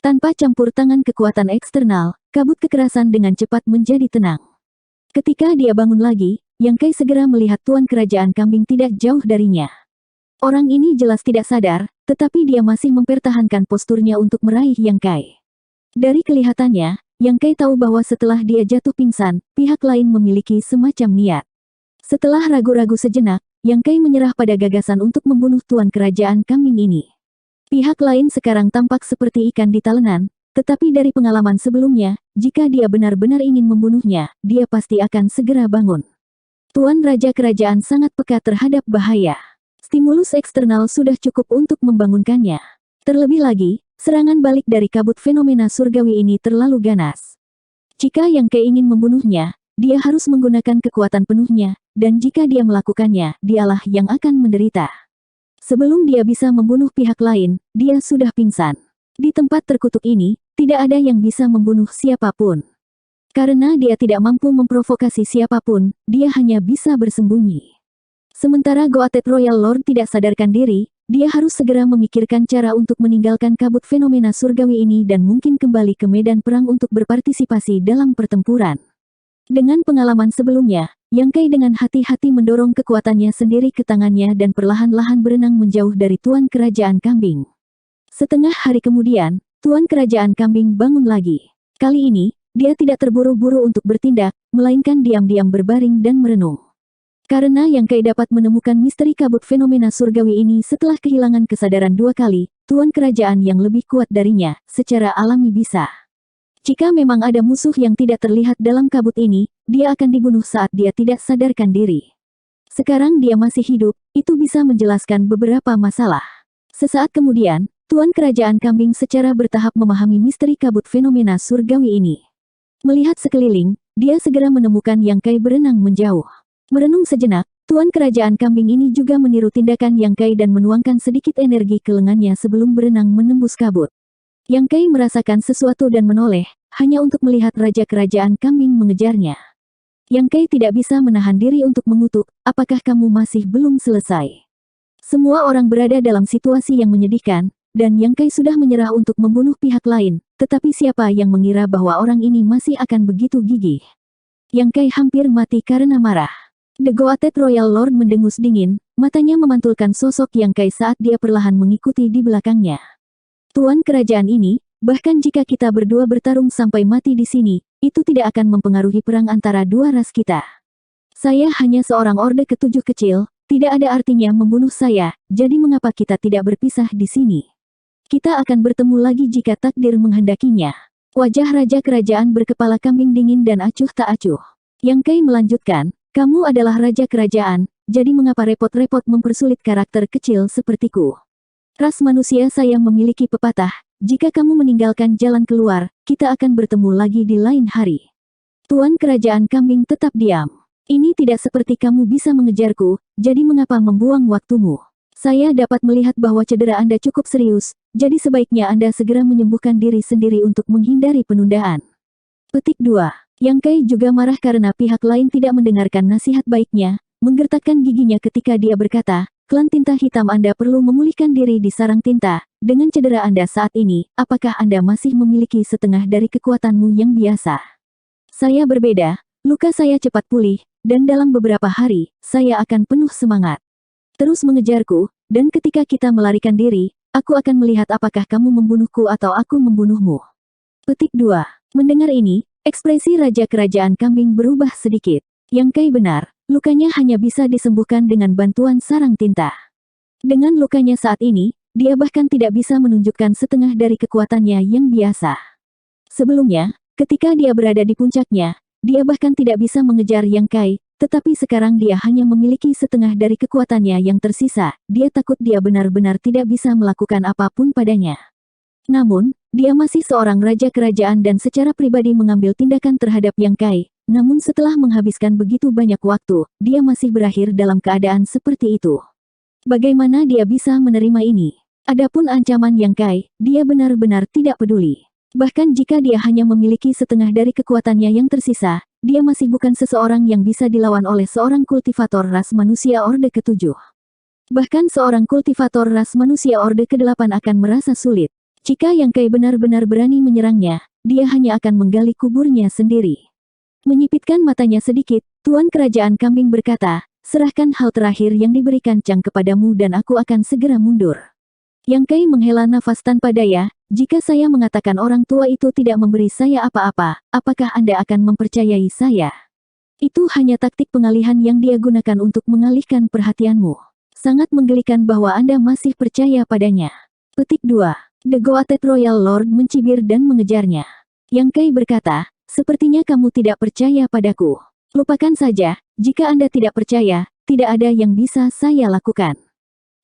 Tanpa campur tangan kekuatan eksternal, kabut kekerasan dengan cepat menjadi tenang. Ketika dia bangun lagi, Yang Kai segera melihat Tuan Kerajaan Kambing tidak jauh darinya. Orang ini jelas tidak sadar, tetapi dia masih mempertahankan posturnya untuk meraih Yang Kai. Dari kelihatannya, Yang Kai tahu bahwa setelah dia jatuh pingsan, pihak lain memiliki semacam niat. Setelah ragu-ragu sejenak, Yang Kai menyerah pada gagasan untuk membunuh Tuan Kerajaan Kambing ini. Pihak lain sekarang tampak seperti ikan di talenan, tetapi dari pengalaman sebelumnya, jika dia benar-benar ingin membunuhnya, dia pasti akan segera bangun. Tuan Raja Kerajaan sangat peka terhadap bahaya. Stimulus eksternal sudah cukup untuk membangunkannya. Terlebih lagi, serangan balik dari kabut fenomena surgawi ini terlalu ganas. Jika Yang Kai ingin membunuhnya, dia harus menggunakan kekuatan penuhnya, dan jika dia melakukannya, dialah yang akan menderita. Sebelum dia bisa membunuh pihak lain, dia sudah pingsan. Di tempat terkutuk ini, tidak ada yang bisa membunuh siapapun. Karena dia tidak mampu memprovokasi siapapun, dia hanya bisa bersembunyi. Sementara Goatet Royal Lord tidak sadarkan diri, dia harus segera memikirkan cara untuk meninggalkan kabut fenomena surgawi ini dan mungkin kembali ke medan perang untuk berpartisipasi dalam pertempuran. Dengan pengalaman sebelumnya, Yang Kai dengan hati-hati mendorong kekuatannya sendiri ke tangannya dan perlahan-lahan berenang menjauh dari Tuan Kerajaan Kambing. Setengah hari kemudian, Tuan Kerajaan Kambing bangun lagi. Kali ini, dia tidak terburu-buru untuk bertindak, melainkan diam-diam berbaring dan merenung. Karena Yang Kai dapat menemukan misteri kabut fenomena surgawi ini setelah kehilangan kesadaran 2 kali, Tuan Kerajaan yang lebih kuat darinya, secara alami bisa. Jika memang ada musuh yang tidak terlihat dalam kabut ini, dia akan dibunuh saat dia tidak sadarkan diri. Sekarang dia masih hidup, itu bisa menjelaskan beberapa masalah. Sesaat kemudian, Tuan Kerajaan Kambing secara bertahap memahami misteri kabut fenomena surgawi ini. Melihat sekeliling, dia segera menemukan Yang Kai berenang menjauh. Merenung sejenak, Tuan Kerajaan Kambing ini juga meniru tindakan Yang Kai dan menuangkan sedikit energi ke lengannya sebelum berenang menembus kabut. Yang Kai merasakan sesuatu dan menoleh, hanya untuk melihat Raja Kerajaan Kambing mengejarnya. Yang Kai tidak bisa menahan diri untuk mengutuk, apakah kamu masih belum selesai? Semua orang berada dalam situasi yang menyedihkan, dan Yang Kai sudah menyerah untuk membunuh pihak lain, tetapi siapa yang mengira bahwa orang ini masih akan begitu gigih? Yang Kai hampir mati karena marah. The Goatet Royal Lord mendengus dingin, matanya memantulkan sosok Yang Kai saat dia perlahan mengikuti di belakangnya. Tuan Kerajaan ini, bahkan jika kita berdua bertarung sampai mati di sini, itu tidak akan mempengaruhi perang antara dua ras kita. Saya hanya seorang orde ketujuh kecil, tidak ada artinya membunuh saya, jadi mengapa kita tidak berpisah di sini? Kita akan bertemu lagi jika takdir menghendakinya. Wajah Raja Kerajaan berkepala kambing dingin dan acuh tak acuh. Yang Kai melanjutkan, kamu adalah Raja Kerajaan, jadi mengapa repot-repot mempersulit karakter kecil sepertiku? Ras manusia saya memiliki pepatah, jika kamu meninggalkan jalan keluar, kita akan bertemu lagi di lain hari. Tuan Kerajaan Kambing tetap diam. Ini tidak seperti kamu bisa mengejarku, jadi mengapa membuang waktumu? Saya dapat melihat bahwa cedera Anda cukup serius, jadi sebaiknya Anda segera menyembuhkan diri sendiri untuk menghindari penundaan. Petik 2. Yang Kai juga marah karena pihak lain tidak mendengarkan nasihat baiknya, menggertakkan giginya ketika dia berkata, klan tinta hitam Anda perlu memulihkan diri di sarang tinta, dengan cedera Anda saat ini, apakah Anda masih memiliki setengah dari kekuatanmu yang biasa? Saya berbeda, luka saya cepat pulih, dan dalam beberapa hari, saya akan penuh semangat. Terus mengejarku, dan ketika kita melarikan diri, aku akan melihat apakah kamu membunuhku atau aku membunuhmu. Petik 2. Mendengar ini, ekspresi Raja Kerajaan Kambing berubah sedikit. Yang Kai benar. Lukanya hanya bisa disembuhkan dengan bantuan sarang tinta. Dengan lukanya saat ini, dia bahkan tidak bisa menunjukkan setengah dari kekuatannya yang biasa. Sebelumnya, ketika dia berada di puncaknya, dia bahkan tidak bisa mengejar Yang Kai, tetapi sekarang dia hanya memiliki setengah dari kekuatannya yang tersisa. Dia takut dia benar-benar tidak bisa melakukan apapun padanya. Namun, dia masih seorang raja kerajaan dan secara pribadi mengambil tindakan terhadap Yang Kai. Namun setelah menghabiskan begitu banyak waktu, dia masih berakhir dalam keadaan seperti itu. Bagaimana dia bisa menerima ini? Adapun ancaman Yang Kai, dia benar-benar tidak peduli. Bahkan jika dia hanya memiliki setengah dari kekuatannya yang tersisa, dia masih bukan seseorang yang bisa dilawan oleh seorang kultivator ras manusia Orde ke-7. Bahkan seorang kultivator ras manusia Orde ke-8 akan merasa sulit. Jika Yang Kai benar-benar berani menyerangnya, dia hanya akan menggali kuburnya sendiri. Menyipitkan matanya sedikit, Tuan Kerajaan Kambing berkata, serahkan hal terakhir yang diberikan Chang kepadamu dan aku akan segera mundur. Yang Kai menghela nafas tanpa daya, jika saya mengatakan orang tua itu tidak memberi saya apa-apa, apakah Anda akan mempercayai saya? Itu hanya taktik pengalihan yang dia gunakan untuk mengalihkan perhatianmu. Sangat menggelikan bahwa Anda masih percaya padanya. Petik 2. The Goated Royal Lord mencibir dan mengejarnya. Yang Kai berkata, sepertinya kamu tidak percaya padaku. Lupakan saja, jika Anda tidak percaya, tidak ada yang bisa saya lakukan.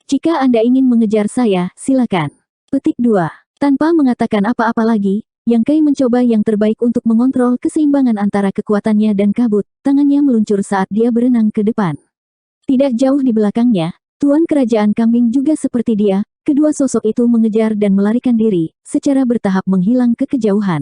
Jika Anda ingin mengejar saya, silakan. Petik 2. Tanpa mengatakan apa-apa lagi, Yang Kai mencoba yang terbaik untuk mengontrol keseimbangan antara kekuatannya dan kabut. Tangannya meluncur saat dia berenang ke depan. Tidak jauh di belakangnya, Tuan Kerajaan Kambing juga seperti dia. Kedua sosok itu mengejar dan melarikan diri, secara bertahap menghilang ke kejauhan.